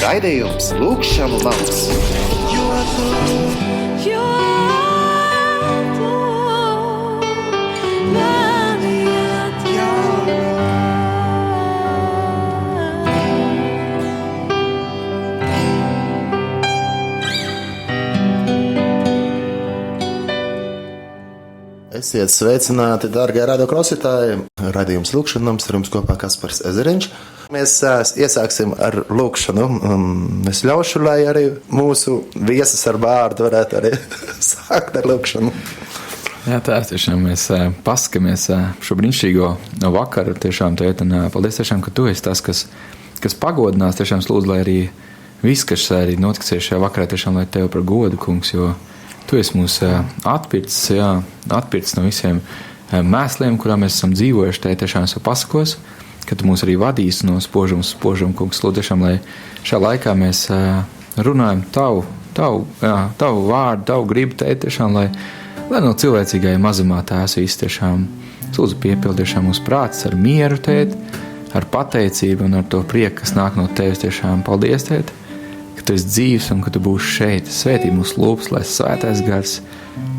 Raidījums Lūkšanu lauks. Esiet sveicināti, dārgie radioklausītāji. Raidījums Lūkšanu nams, ar jums kopā Kaspars Ezeriņš. Mēs iesāksim ar lūkšanu. Es ļaušu, lai arī mūsu viesis ar vārdu varētu arī sākt ar lūkšanu. Jā, tā tiešām mēs paskamies šo brīnišķīgo vakaru. Tiešām tēt, un paldies tiešām, ka tu esi tas, kas pagodinās. Tiešām lūdzu, lai arī viss, kas arī notiksies šajā vakarā, tiešām lai tev par godu, kungs, jo tu esi mūs atpircis no visiem mēsliem, kurā mēs esam dzīvojuši. Te tiešām es pasakos, ka tu mūs arī vadīsi no spožuma, kungs. Lūdzu, tiešām, lai šā laikā mēs runājam tavu vārdu, tavu gribu, te tiešām, lai no cilvēcīgai mazumā tās viss tiešām, lūdzu, piepildi tiešām mūsu prāts ar mieru, tēt, ar pateicību un ar to prieku, kas nāk no tevis tiešām. Paldies, tēt, ka tu esi dzīvs un ka tu būsi šeit. Svētī mūsu lūpas, lai svētais gars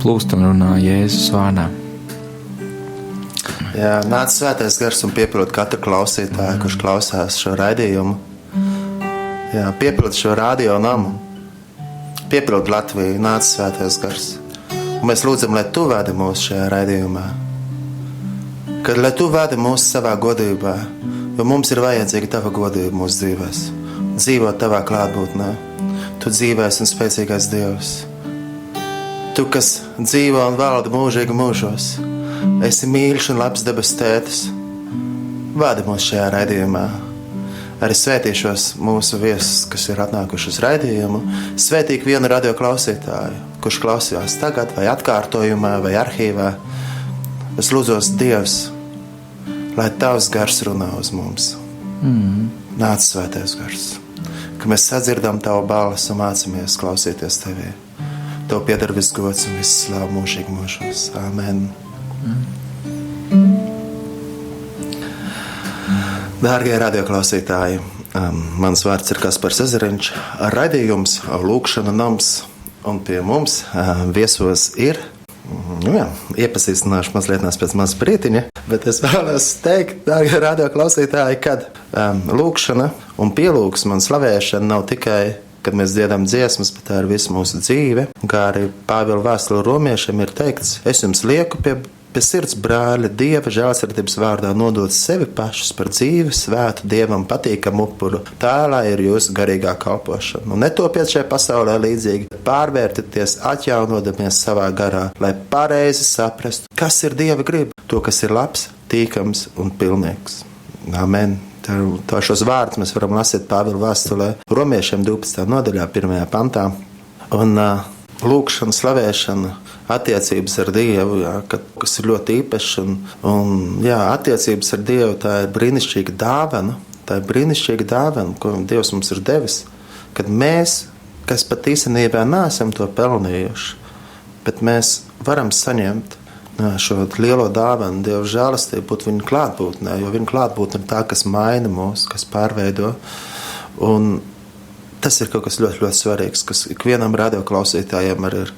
plūst un runā Jēzus vārdā. Jā, nāc svētais gars un piepildi katru klausītāju, kurš klausās šo raidījumu. Jā, piepildi šo radio namu. Piepildi Latviju, nāc svētais gars. Un mēs lūdzam, lai tu vadi mūs šajā raidījumā. Kad lai tu vadi mūs savā godībā, jo mums ir vajadzīga tava godība mūsu dzīvēs. Dzīvot tavā klātbūtnē. Tu dzīvēs un spēcīgais Dievs. Tu, kas dzīvo un valda mūžīgi mūžos. Esi mīļš un labs debes tētis. Vadi mūs šajā raidījumā. Arī svētīšos mūsu viesus, kas ir atnākuši uz raidījumu. Svētīgi vienu radio klausītāju, kurš klausījās tagad vai atkārtojumā vai arhīvā. Es lūdzos Dievs, lai tavs gars runā uz mums. Nāc svētais gars. Ka mēs sadzirdam tavu balsi un mācamies klausīties tevī. Tev pieder viss gods un viss slāva mūžīgi mūžos. Amen. Dārgie radioklausītāji, mans vārds ir Kaspars Ezeriņš. Raidījums Lūkšanu nams, un pie mums viesos ir, iepazīstināšu mazliet pēc mazas brītiņa, bet es vēlos teikt, dārgie radioklausītāji, kad lūkšana un pielūgsma un slavēšana nav tikai, kad mēs dziedam dziesmas, bet tā ir visa mūsu dzīve. Kā arī Pāvila vēstule romiešiem ir teikts, es jums lieku pie sirds, brāļi, Dieva žēlsirdības vārdā nodot sevi pašus par dzīvi, svētu, Dievam patīkamu upuru. Tā lai ir jūsu garīgā kalpošana. Un netopiet šajā pasaulē līdzīgi, pārvērtieties, atjaunodamies savā garā, lai pareizi saprastu, kas ir Dieva griba, to, kas ir labs, tīkams un pilnīgs. Amen. Tā šos vārdus mēs varam lasīt Pāvila vēstulē romiešiem 12. nodaļā, 1. pantā. Un lūkšana, slavēšana, attiecības ar Dievu, kas ir ļoti īpašs. Attiecības ar Dievu, tā ir brīnišķīga dāvana. Tā ir brīnišķīga dāvana, ko Dievs mums ir devis. Kad mēs, kas pat īstenībā neesam to pelnījuši, bet mēs varam saņemt šo lielo dāvanu, Dieva žēlastību, būt viņa klātbūtnē, jo viņa klātbūtne ir tā, kas maina mūs, kas pārveido. Un tas ir kaut kas ļoti, ļoti svarīgs, kas ikvienam radioklausītājiem arī ir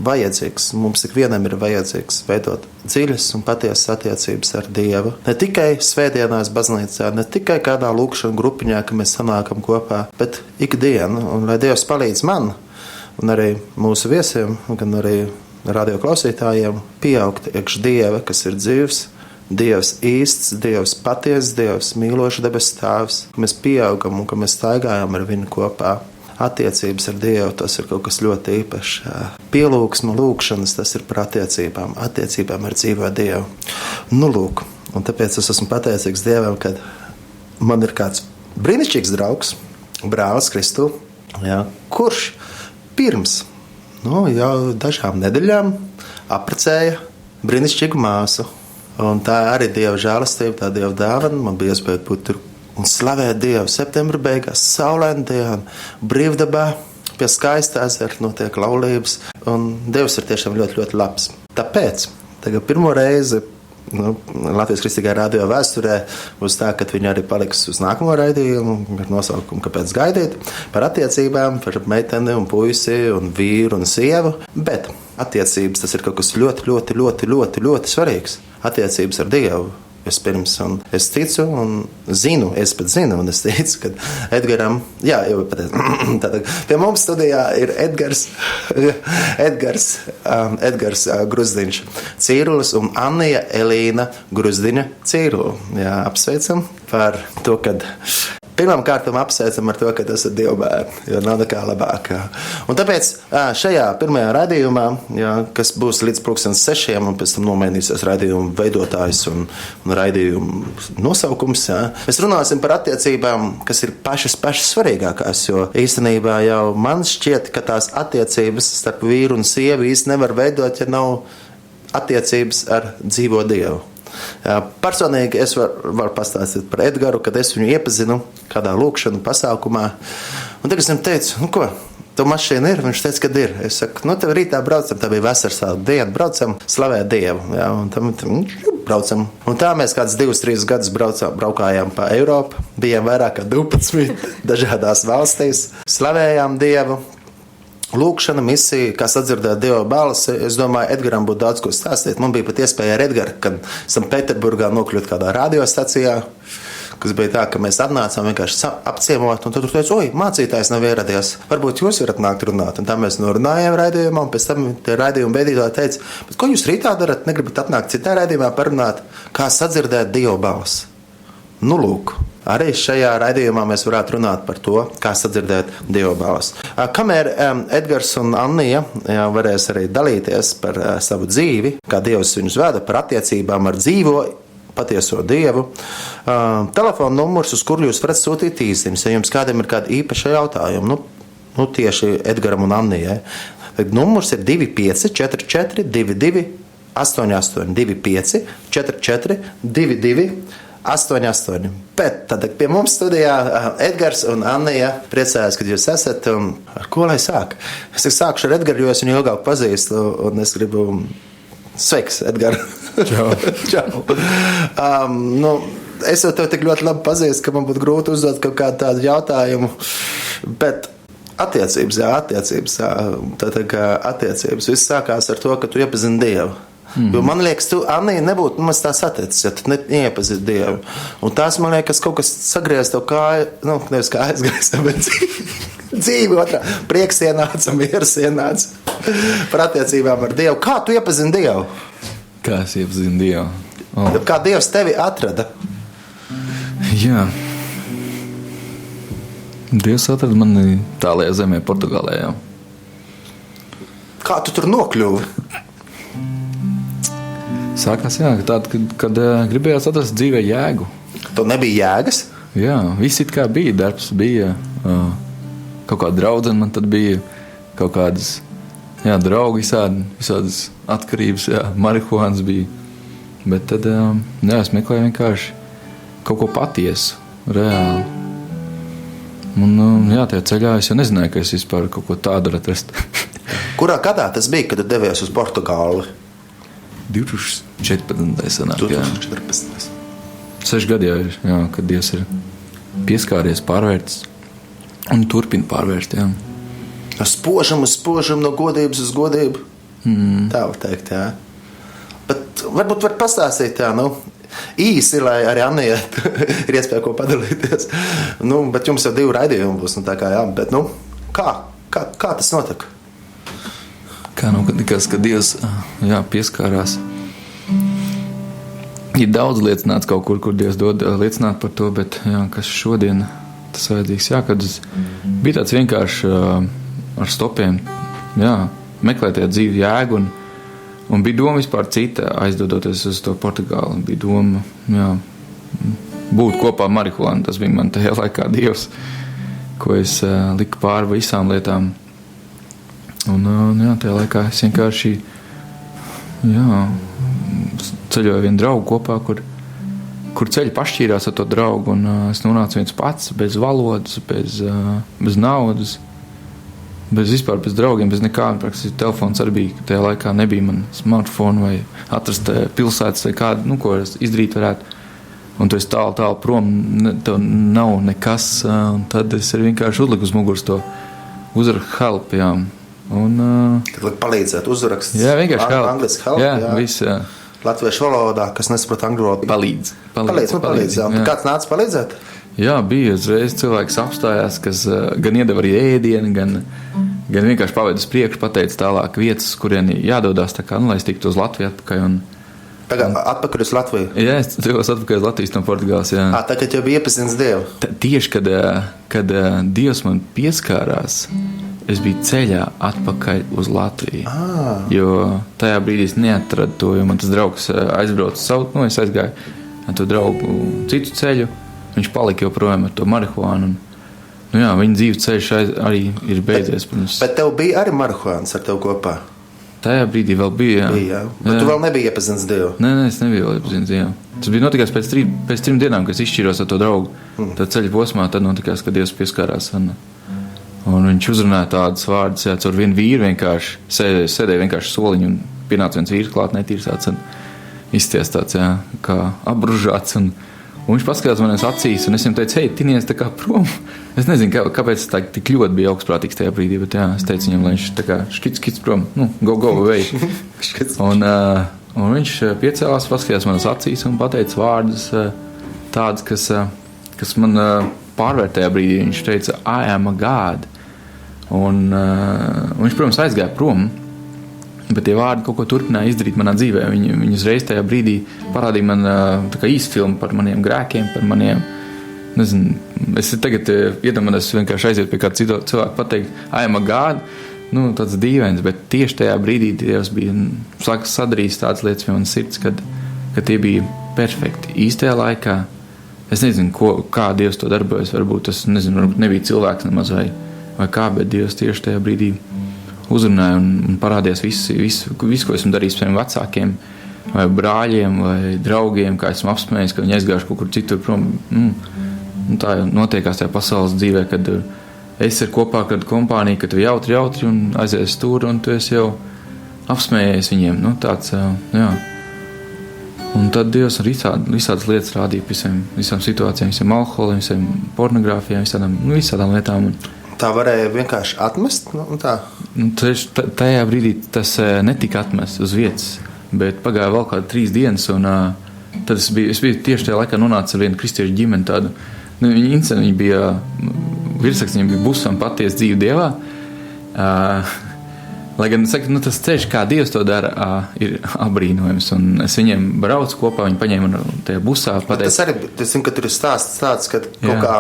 vajadzīgs. Mums ikvienam ir vajadzīgs veidot dziļas un patiesas attiecības ar Dievu. Ne tikai svētdienās baznīcā, ne tikai kādā lūkšana grupiņā, ka mēs sanākam kopā, bet ikdienu. Un lai Dievs palīdz man un arī mūsu viesiem, gan arī radioklausītājiem pieaugt iekš Dieva, kas ir dzīvs, Dievs īsts, Dievs patiesas, Dievs mīlošs debes tēvs. Mēs pieaugam un ka mēs staigājam ar viņu kopā. Attiecības ar Dievu, tas ir kaut kas ļoti īpašs. Pielūgsma, lūkšanas, tas ir par attiecībām ar dzīvo Dievu. Lūk, un tāpēc es esmu pateicīgs Dievam, kad man ir kāds brīnišķīgs draugs, brālis Kristu, kurš pirms jau dažām nedēļām apprecēja brīnišķīgu māsu. Un tā arī Dieva žēlastība, tā Dieva dāvana. Man bija iespēja būt tur un slavēt Dievu septembra beigās, saulaina diena, brīvdabā, pie skaista ezera notiek laulības. Un Dievs ir tiešām ļoti, ļoti labs. Tāpēc tagad pirmo reizi Latvijas Kristīgā radio vēsturē būs tā, ka viņi arī paliks uz nākamo raidījumu ar nosaukumu Kāpēc gaidīt, par attiecībām, par meiteni un puisi un vīru un sievu, bet attiecības tas ir kaut kas ļoti svarīgs. Attiecības ar Dievu. Vispirms, un es ticu, un zinu, es ticu, ka Edgaram, jau tātad pie mums studijā ir Edgars Gruzdiņš Cīrulis un Annija Elīna Gruzdiņa Cīrula. Jā, apsveicam par to, kad pirmkārt apsveicam ar to, ka tas ir Dieva bērni, jo nav nekā labākā. Un tāpēc šajā pirmajā raidījumā, kas būs līdz 6:00, un pēc tam nomainīsies raidījuma veidotājs un raidījuma nosaukums, mēs runāsim par attiecībām, kas ir pašas svarīgākās, jo īstenībā jau man šķiet, ka tās attiecības starp vīru un sievu īsti nevar veidot, ja nav attiecības ar dzīvo Dievu. Personīgi es varu pastāstīt par Edgaru, kad es viņu iepazinu kādā lūkšanu pasākumā. Un tad es viņam teicu, ko, tu mašīna ir? Viņš teica, ka ir. Es saku, tev rītā braucam, tā bija vasaras diena, braucam slavēt Dievu. Un tam braucam. Un tā mēs kāds 2-3 gadus braukājām pa Eiropu, bijām vairāk kā 12 dažādās valstīs, slavējām Dievu. Lūkšana, misija, kā sadzirdēt Dieva balsi, es domāju, Edgaram būtu daudz ko stāstīt. Man bija pat iespēja ar Edgaru, kad Sanktpēterburgā nokļūt kādā radiostacijā, kas bija tā, ka mēs atnācām vienkārši apciemot, un tad tur teica, mācītājs nav ieradies, varbūt jūs varat nākt runāt. Un tā mēs norunājām raidījumā, un pēc tam tie raidījuma veidītāji teica, bet ko jūs rītā darat, negribat atnākt citā raidījumā parunāt, kā sadzirdēt Dieva balsi? Lūk. Arī šajā raidījumā mēs varētu runāt par to, kā sadzirdēt Dieva balsi. Kamēr Edgars un Annija varēs arī dalīties par savu dzīvi, kā Dievs viņus veda, par attiecībām ar dzīvo, patieso Dievu, telefona numurs, uz kuru jūs varat sūtīt īsiņas, ja jums kādam ir kādi īpaši jautājumi, tieši Edgaram un Annijai. Numurs ir 25 44 22 88 25 44 22 88. Bet tad pie mums studijā Edgars un Annija priecājās, kad jūs esat. Ar ko lai sāk? Es sākšu ar Edgaru, jo es viņu ilgāk pazīstu, un es gribu... Sveiks, Edgar! Čau! Čau! Es jau tev tik ļoti labi pazīstu, ka man būtu grūti uzdot kaut kādu tādu jautājumu, bet attiecības. Tātad, kā attiecības. Viss sākās ar to, ka tu iepazini Dievu. Jo man liekas, tu, Annija, nebūtu maz tā saticis, ja tu neiepazīsti Dievu. Un tās, man liekas, kaut kas sagriez tev kāju, nevis kā aizgriezta, bet dzīvi otrā. Prieks ienāca, miers ienāca par attiecībām ar Dievu. Kā tu iepazini Dievu? Kā es iepazinu Dievu? Kā Dievs tevi atrada? Jā. Dievs atrada mani tālajā zemē, Portugālē, jā. Kā tu tur nokļuvi? Sākās, kad gribējās atrast dzīvē jēgu. Tev nebija jēgas? Jā, viss it kā bija, darbs bija, kaut kāda draudzene man tad bija, kaut kādas, draugi visādas atkarības, marihuānas bija. Bet tad, es meklēju vienkārši kaut ko patiesu, reāli. Un, tajā ceļā es jau nezināju, ka es vispār kaut ko tādu atrast. Kurā gadā tas bija, kad tu devies uz Portugāli? 2014. sanāk, 2014. 6 gadi jau ir, kad Dievs ir pieskāries, pārvērts un turpina pārvērst, Spožam uz spožam, no godības uz godību. Tā var teikt, Bet varbūt var pastāstīt, īsi, lai arī Annija ir iespēja ko padalīties. Bet jums jau 2 raidījumi būs, tā kā, bet, kā tas notika? Kā likās, ka Dievs pieskārās. Ir daudz liecināts kaut kur Dievs dod liecināt par to, bet kas šodien tas vajadzīgs, kad bija tāds vienkārši ar stopiem, meklēt tajā dzīvi jēgu, un bija doma vispār cita, aizdodoties uz to Portugāli. Bija doma, būt kopā ar marihuānu, tas bija man tajā laikā Dievs, ko es liku pāri visām lietām. Un tajā laikā es vienkārši ceļoju vienu draugu kopā, kur ceļi pašķīrās ar to draugu, un es nonācu viens pats, bez valodas, bez naudas, vispār bez draugiem, bez nekā. Praktiski telefons arī bija, ka tajā laikā nebija man smartphone vai atrast pilsētas vai kādu, nu, ko izdarīt varētu. Un tu esi tālu prom, tev nav nekas, un tad es arī vienkārši uzliku uz muguras to uzrakstu help, jā. Un, tad liek palīdzēt, uzraksts. Jā, vienkārši help. Angliski help, jā. Viss, jā. Latviešu valodā, kas nesaprot angļu valodu. Palīdz, jā. Jā. Kāds nāca palīdzēt? Jā, bija uzreiz cilvēks apstājās, kas gan iedeva arī ēdienu, gan vienkārši paved uz priekšu, pateica tālāk vietas, kurien jādodās, tā kā, nu, lai es tiktu uz Latviju atpakaļ. Tagad atpakaļ uz Latviju? Jā, es devos atpakaļ uz Latvijas no Portugāles, jā. Tagad jau bija iepazins Dievu? Tieši, kad Dievs man pieskārās, es biju ceļā atpakaļ uz Latviju. Jo tajā brīdī es neatradu to, jo man tas draugs aizbrauca savu, nu, es aizgāju ar to draugu citu ceļu, viņš palika joprojām ar to marihuānu. Nu jā, viņa dzīves ceļš arī ir beidzies. Bet tev bija arī marihuāns ar tev kopā? Tajā brīdī vēl bija, jā. Bet tu vēl nebija iepazins Dievu? Nē, es nebiju vēl iepazins Dievu. Tas bija notikās pēc 3 dienām, kad es izšķīros ar to draugu. Tad ceļa posmā, tad notikās, kad Dievs pieskārās. Un viņš uzrunāja tādas vārdas, jā, caur vienu vīru vienkārši sēdēja vienkārši soliņu un pienāca viens vīrs klāt netīrs tāds un izties tāds, jā, kā apbružāts. Un viņš paskatās manis acīs un es viņam teicu, hei, tinies tā kā prom. Es nezinu, kāpēc tā tik ļoti bija augstprātīgs tajā brīdī, bet jā, es teicu viņam, lai viņš tā kā škits prom, nu, go away. Un viņš piecēlās, paskatās manis acīs un pateica vārdus tādas, kas man pārvērtējā brīdī. Viņš teica, I am a God. Un viņš, protams, aizgāja prom, bet tie vārdi kaut ko turpināja izdarīt manā dzīvē. Viņi uzreiz tajā brīdī parādīja man tā kā īsfilmu par maniem grēkiem, par maniem, nezinu, es tagad iedomājos vienkārši aiziet pie kāda citu cilvēku pateikt, I am a God, nu, tāds dīvains, bet tieši tajā brīdī Dievs bija sadarījis tādas lietas pie manas sirds, kad tie bija perfekti, īstajā laikā. Es nezinu, kā Dievs to darbojas, varbūt tas, nezinu, varbūt nebija cilvēks nemaz vai kā, bet Dievs tieši tajā brīdī uzrunāja un parādījās visu, ko esmu darījis saviem vecākiem, vai brāļiem, vai draugiem, kā esmu apsmējis, ka viņi aizgājuši kaut kur citur prom. Tā notiekās tajā pasaules dzīvē, kad es ir kopā ar kompāniju, ka tu jautri un aizies tur, un tu esi jau apsmējies viņiem. Nu, tāds, jā. Un tad Dievs visādas lietas rādīja visām situācijām, visiem alkoholiem, visiem pornogrāfijām, visādām lietām. Tā varēja vienkārši atmest? Tā? Tajā brīdī tas netika atmests uz vietas, bet pagāja vēl kādi 3 dienas, un tad es biju tieši tajā laikā nonācis ar vienu kristiešu ģimeni tādu. Viņi bija virsraksts, viņiem bija busam patiesa dzīve Dievā. Lai gan, saka, tas ceļš, kā Dievs to dara, ir apbrīnojams. Un es viņiem braucu kopā, viņi paņēma man tajā busā. Tas arī, es zinu, ka tur ir stāsts tāds, ka kaut kā,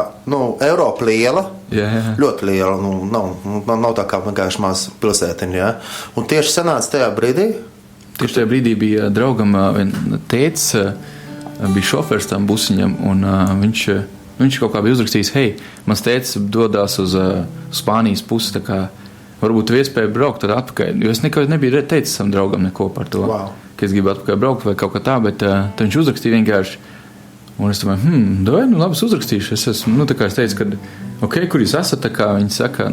Eiropa liela, ļoti liela, nav tā kā vienkārši maz pilsētiņa, jā. Un tieši sanāca tajā brīdī? Tieši tajā brīdī bija draugam tētis, bija šofers tam busiņam, un viņš kaut kā bija uzrakstījis, hei, mans tētis dodās uz Spānijas pusi, tā kā varbūt tu iespēja braukt tad atpakaļ, jo es nekad nebiju teicis savam draugam neko par to, ka es gribu atpakaļ braukt vai kaut kā tā, bet tad viņš uzrakstīja vienkārši, un es domāju, labi, es uzrakstīšu, es esmu, tā kā es teicu, ka, kur jūs esat, tā kā viņi saka,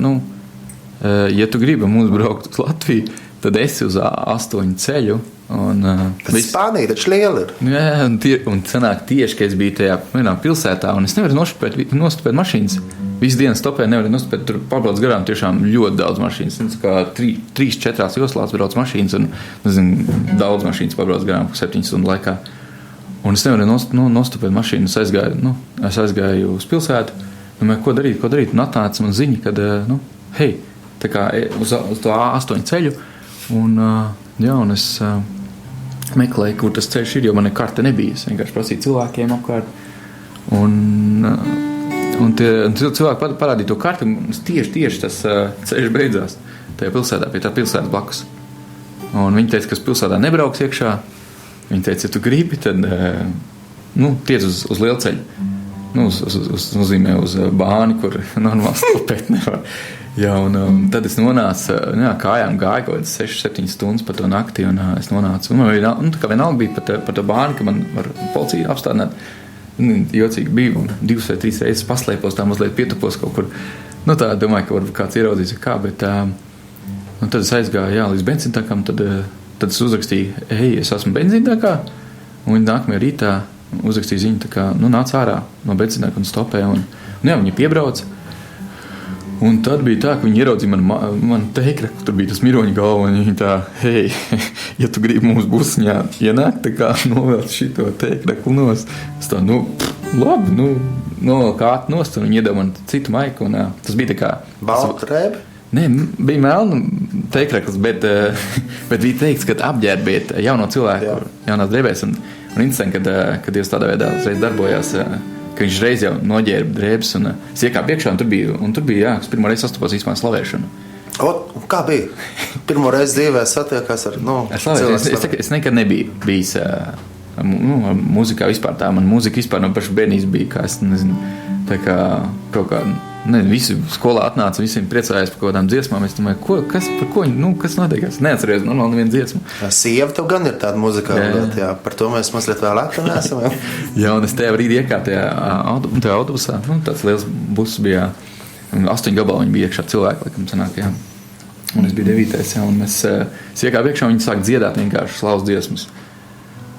ja tu gribi mums braukt uz Latviju, tad esi uz A8 ceļu, Spānija taču liela ir. Jā, un sanāk tieši, ka es biju tajā vienā pilsētā, un es nevaru nostupēt mašīnas. Visu dienu stopēju, nevaru nostupēt, tur pabrauc garām tiešām ļoti daudz mašīnas. Tas kā 3-4 joslās brauc mašīnas, un, nezinu, daudz mašīnas pabrauc garām 7 stundu laikā. Un es nevaru nostupēt mašīnu, es aizgāju uz pilsētu, domāju, ko darīt, un atnāca man ziņa, kad, hei, tā kā uz to A8 ceļu, un es meklēju, kur tas ceļš ir, jo man karte nebija. Es vienkārši prasīju cilvēkiem apkārt. Un tie cilvēki parādīja to karti, un tieši tas ceļš beidzās tajā pilsētā, pie tā pilsētas blakus. Un viņi teica, ka pilsētā nebrauks iekšā. Viņi teica, ja tu gribi, tad tiec uz lielceļu. Nozīmē uz bāni, kur normāli stopēt nevar. Jā, un tad es nonācu, kājām gāju kaut kādas 6-7 stundas pa to nakti, un es nonācu. Tā kā vienalga bija par to bāni, ka man var policija apstādināt. Jocīgi bija, 2 vai 3 reizes paslēpos, tā mazliet pietupos kaut kur. Nu tā, domāju, ka varbūt kāds ieraudzīs, kā, bet tad es aizgāju, līdz benzīntākam, tad es uzrakstīju, hei, es esmu benzīntākā, un viņi nākamajā rītā uzrakstīja ziņu, tā kā, nāc ārā no benzīntāka un stopēja, un viņi piebrauca. Un tad bija tā, ka viņi ieraudzīja man teikreku, tur bija tas miroņa galva, un viņi tā, hei, ja tu gribi mums busiņā ienākt, tā kā novēlt šito teikreku nos. Es tā, labi, novēl kātu nost, un viņi iedeva man citu maiku, un tas bija tā kā... Balta rēbi? Nē, bija melna teikreklis, bet bija teikts, ka apģērbiet jauno cilvēku, jaunās drēbēs, un interesanti, kad jūs tādā veidā uzreiz darbojās, ka viņš reiz jau noģērba drēbes un es iekāpu iekšā, un tur bija, kas pirmo reizi sastopās īstenībā slavēšanu. Kā bija? Pirmo reizi dzīvē satiekās ar, Es nekad nebiju bijis mūzikā vispār tā. Man mūzika vispār no paša bērnības bija, kā es nezinu, tā kā kaut kā, visi skolā atnāca, visiem priecājās par kaut kādām dziesmām. Es domāju, kas notiek? Es neatceros normāli nevienu dziesmu. Sieva tev gan ir tāda muzikāla lieta, jā. Par to mēs mazliet vēlāk nesam. Jā, un es tajā brīdī iekāpu tajā autobusā. Tāds liels buss bija, 8 gabali viņi bija iekšā cilvēki, laikam sanāk, jā. Un es biju 9. Jā, un es iekāpu iekšā, un viņi sāk dziedāt vienkārši slavas dziesmas.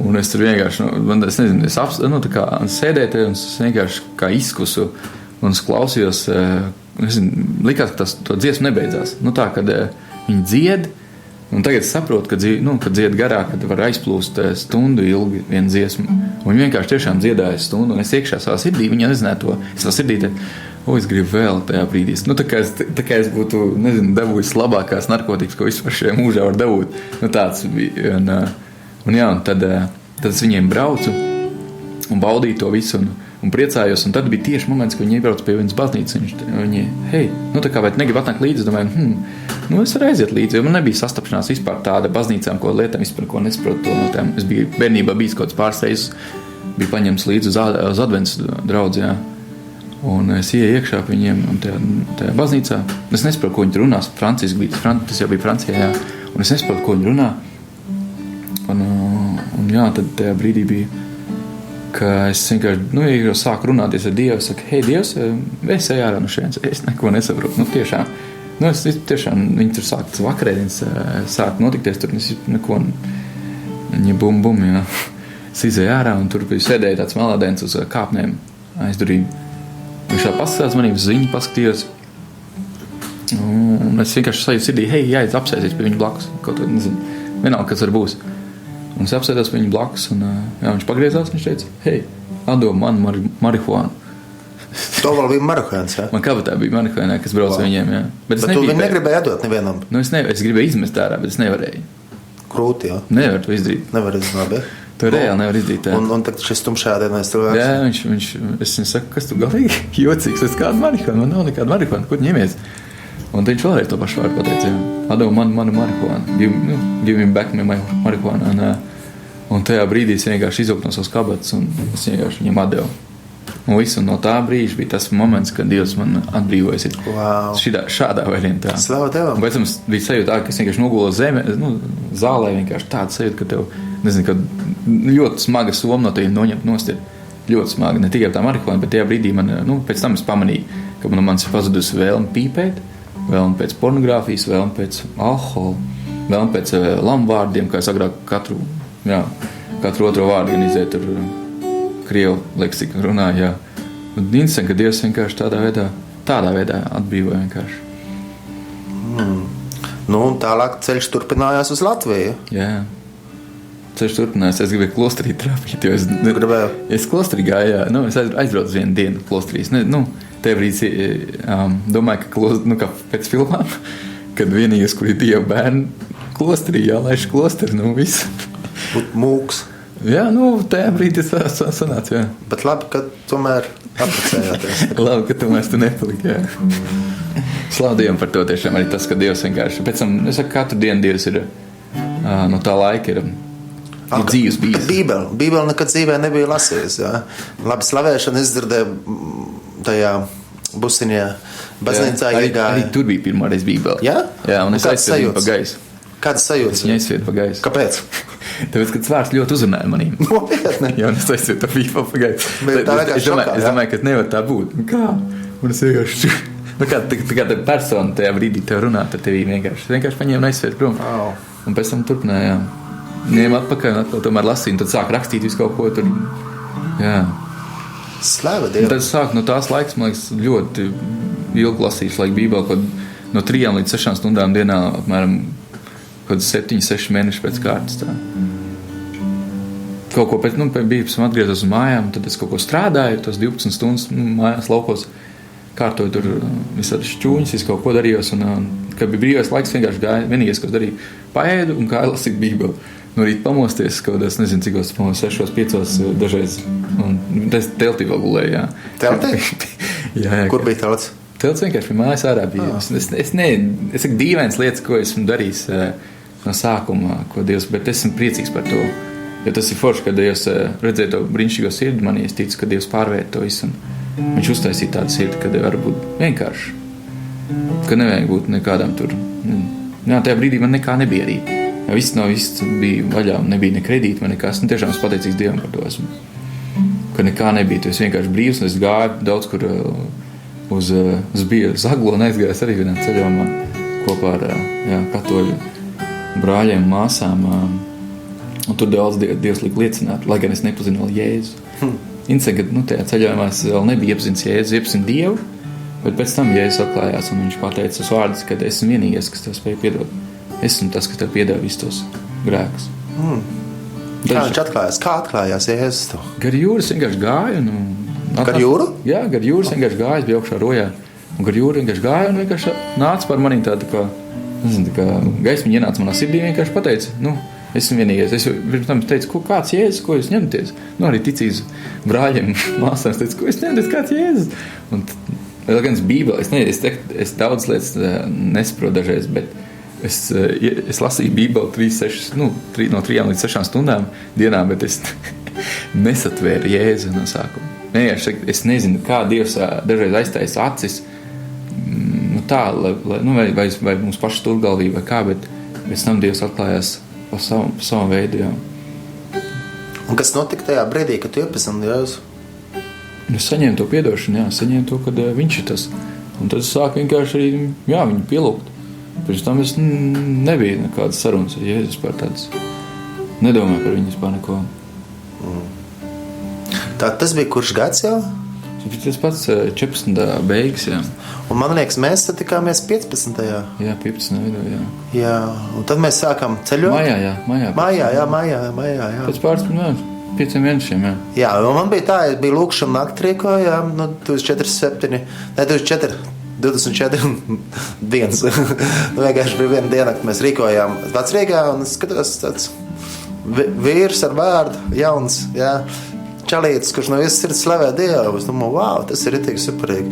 Un es tur vienkārši, es nezinu, tā kā sēdēju te, un es vienkārši kā izkusu, un es klausījos, likās, ka to dziesmu nebeidzās. Tā, kad viņi dzied, un tagad es saprotu, ka dzied garāk, kad var aizplūst stundu ilgi vienu dziesmu. Un viņi vienkārši tiešām dziedāja stundu, un es iekšā savā sirdī, viņa nezināja to. Es savā sirdī es gribu vēl tajā brīdī. Tā kā es būtu, dabūjis labākās narkotikas, ko vispār šajā mūžā var dabūt. Tāds bija. Un tad es viņiem braucu un baudīju to visu un priecājos. Un tad bija tieši moments, kad viņi iebrauca pie vienas baznīcas. Viņi, hei, tā kā vai negribu atnākt līdzi, domāju, es varu aiziet līdzi, jo man nebija sastapšanās vispār tāda baznīcām, ko lietām vispār, ko nesaprotu to no tām. Es biju bērnībā bijis kaut kāds pāris reizes, biju paņemts līdzi uz advents draudzi, jā. Un es ieju iekšā pie viņiem tajā baznīcā. Es nesaprotu, ko viņi tur runās. Tas jau bija Francijā, jā. Un es nesaprotu, ko viņi runā. Un jā, tad tajā brīdī bija, ka es vienkārši, jau sāku runāties ar Dievu. Es saku, hei, Dievs, es eju ārā no šeit. Es neko nesaprotu. Tiešām. Es tiešām, viņi tur sāk vakarēdienas, sāk notikties tur. Es neko, viņa bum, jā. Es izēju ārā un tur bija sēdēja tāds melādēns uz kāpnēm aizdurību. Viņš tā paskatās manī, uz ziņu paskatījos. Un es vienkārši sajūtu sirdī, hei, jāiet apsēties pie viņa blakus. Kaut kā, nezinu, vienalga, kas var būs. Un es apsēdos pie viņa blakus, un viņš pagriezās, viņš teica, hei, atdod man marihuānu. To vēl bija marihuāns, jā? Man kabatā bija marihuānā, kas brauc viņiem, jā. Bet tu viņu negribēji atdot nevienam? Es gribēju izmest ārā, bet es nevarēju. Krūti, jā? Nevar to izdarīt. Nevar izdarīt, jā. To reāli nevar izdarīt. Un tagad šis tumšajā dienā es cilvēks. Jā, es viņam saku, kas tu galīgi jocīgs, es kādu marihuānu, man nav nekādu marihuānu, ko tu ņemies? Un viņš vēlreiz to pašu vārdu pateica, jā. Atdevu manu marihuānu, give me back my marihuānu. Un tajā brīdī es vienkārši izvilku no savas kabatas un es vienkārši viņam atdevu. Un visu no tā brīža bija tas moments, kad Dievs man atbrīvojas. Wow. Šādā veidā. Slavu Dievam. Un pēc tam bija sajūta, ka es vienkārši nogulu zemē, zālē vienkārši tāda sajūta, ka tev, nezinu, ka ļoti smaga soma no tevi noņemt nost ir. Ļoti smaga, ne tikai tā marihuāna, bet tajā brīdī man, pēc tam es pamanīju, ka man ir pazudusi vēlme pīpēt, vēlme pēc pornogrāfijas, vēlme pēc alkohola, vēlme pēc lamvārdiem, kā es agrāk katru otro vārdu gan izēju tur krievu leksika runāju, jā. Un interesanti, ka Dievs vienkārši tādā veidā atbrīvoja vienkārši. Un tālāk ceļš turpinājās uz Latviju. Jā. Ceļš turpinājās. Es gribēju klosterī trāpīt, jo es klosterī gāju, jā. Es aizbraucu vienu dienu klosterī. Tajā brīdī domāju, ka pēc filmām, kad vienīgais, kur ir Dieva bērni klosterī, jālaiž klosteri, viss. Būt mūks. Jā, tajā brīdī sanāca, jā. Bet labi, ka tomēr apprecējāties. Labi, ka tomēr tu nepaliki, jā. Slavu Dievam par to tiešām arī tas, ka Dievs vienkārši. Pēc tam, es saku, katru dienu Dievs ir, no tā laika ir dzīves bijis. Bībeli nekad dzīvē nebija lasījis, jā. Labi, slavēšana izdzirdēja tajā busiņā baznīcā iegāja. Arī tur bija pirmā reiz Bībeli. Jā? Jā, un es aizsvietu pa gaisu. Kādas sajūtas? Es viņu aizsvietu pa gaisu. Kāpēc? Tāpēc, kad vārds ļoti uzrunāja manīm. Nopietni. Jā, un es aizsvietu pa Bībeli pa gaisu. Es domāju, ka nevar tā būt. Kā? Un es vienkārši kā tā persona tajā brīdī tev runā par tevi vienkārši paņēma un aizsvērt prom. Wow. Un pēc tam turpinājām. Ņēma atpakaļ un atkal tomēr lasīja, un tad sāk rakstīt visu kaut ko tur. Jā. Slava Un Dievam. tad sāk no tās laiks, man liekas, ļoti ilgi lasījis laika Bībeli, kad no 3 līdz 6 stundām dienā apmēram kaut 7-6 mēneši pēc kārtas. Tā. Kaut ko pēc bija, esmu atgriezos uz mājām, tad es kaut ko strādāju, tos 12 stundas mājās laukos, kārtoju tur visādi šķūņas, visu kaut ko darījos, un kad bija brīvais laiks, vienkārši gāju, vienīgais, ko darīju, paēdu un gāju lasīt Bībeli. No rīta pamosties, kaut es nezinu, cik es pamosties 6-5 dažreiz, un es teltī vēl gulēju, jā. Teltī? Jā. Kur bija telts? Telts vienkārši bija mājās ārā bija. Es saku dīvains lietas, ko esmu darījis no sākuma, ko Dievs, bet esmu priecīgs par to. Jo tas ir forši, kad Dievs redzēja to brīnišķīgo sirdi manī, es ticu, ka Dievs pārvērt to visu. Viņš uztaisīja tādu sirdi, ka var būt vienkārši. Ka nevajag būt nekādām tur. Jā, tajā brīdī man nekā nebija arī. Jā, viss bija vaļā, nebija ne kredīti, man nekas. Tiešām es pateicīgs Dievam par to esmu. Ka nekā nebija, tu esi vienkārši brīvs, un es gāju daudz, kur uz bija Zaglo un aizgājās arī vienā ceļojumā kopā ar katoļu brāļiem un māsām. Un tur daudz Dievs lika liecināt, lai gan es nepazinu vēl Jēzu. Interesanti, ka tajā ceļojumā es vēl nebija iepazins Jēzu, iepazinu Dievu, bet pēc tam Jēzus atklājās un viņš pateica tos vārdus, ka esmu vienīgais, kas tev spēja piedot. Esmu tas, kas tev piedāvā visus tos grēkus. Kā viņš atklājās? Kā atklājās Jēzus to? Gar jūras vienkārši gāju. Gar jūru? Jā, gar jūras vienkārši gāju, es biju augšā rojā. Un gar jūru vienkārši gāju un vienkārši nāca par manī tāda kā, nezinu, tā kā gaismiņa ienāca manā sirdī, vienkārši pateica, esmu vienīgais. Es pirms tam teicu, kāds Jēzus, ko jūs ņemties? Arī ticīs brāļiem, māsām, es teicu, ko jūs ņemties, kāds Jēzus? Un vēl gan Bībeli, es daudz lietas nesaprotu dažreiz, bet es lasīju Bībeli no 3 līdz 6 stundām dienā, bet es nesatvēru Jēzu no sākuma. Vienkārši es nezinu, kā Dievs dažreiz aiztaisa acis, vai mums paši turgalvī vai kā, bet pēc tam Dievs atklājās pa savam veidu, jā. Un kas notika tajā brīdī, kad tu iepazini Jēzu? Es saņēmu to piedošanu, saņēmu to, kad viņš ir tas. Un tad es sāku vienkārši arī, viņu pielūgt. Pirms tam es nebija nekādas sarunas ar Jēzus par tādas. Nedomāju par viņu vispār neko. Tā tas bija kurš gads jau? Tas pats 14. beigas, jā. Un man liekas, mēs satikāmies 15. Jā, 15. vidū, jā. Jā, un tad mēs sākām ceļot? Mājā. Pēc pāris 5 mēnešiem, jā. Jā, un man bija tā, es biju lūkšana nakti rīkojām, 24 dienas. Vienkārši bija viena diena, kad mēs rīkojām Vecrīgā, un es skatos tāds vīrs ar vārdu, jauns, jā. Čalītis, kurš no visas sirds slavē Dievu. Es domāju, wow, tas ir ritīgi superīgi.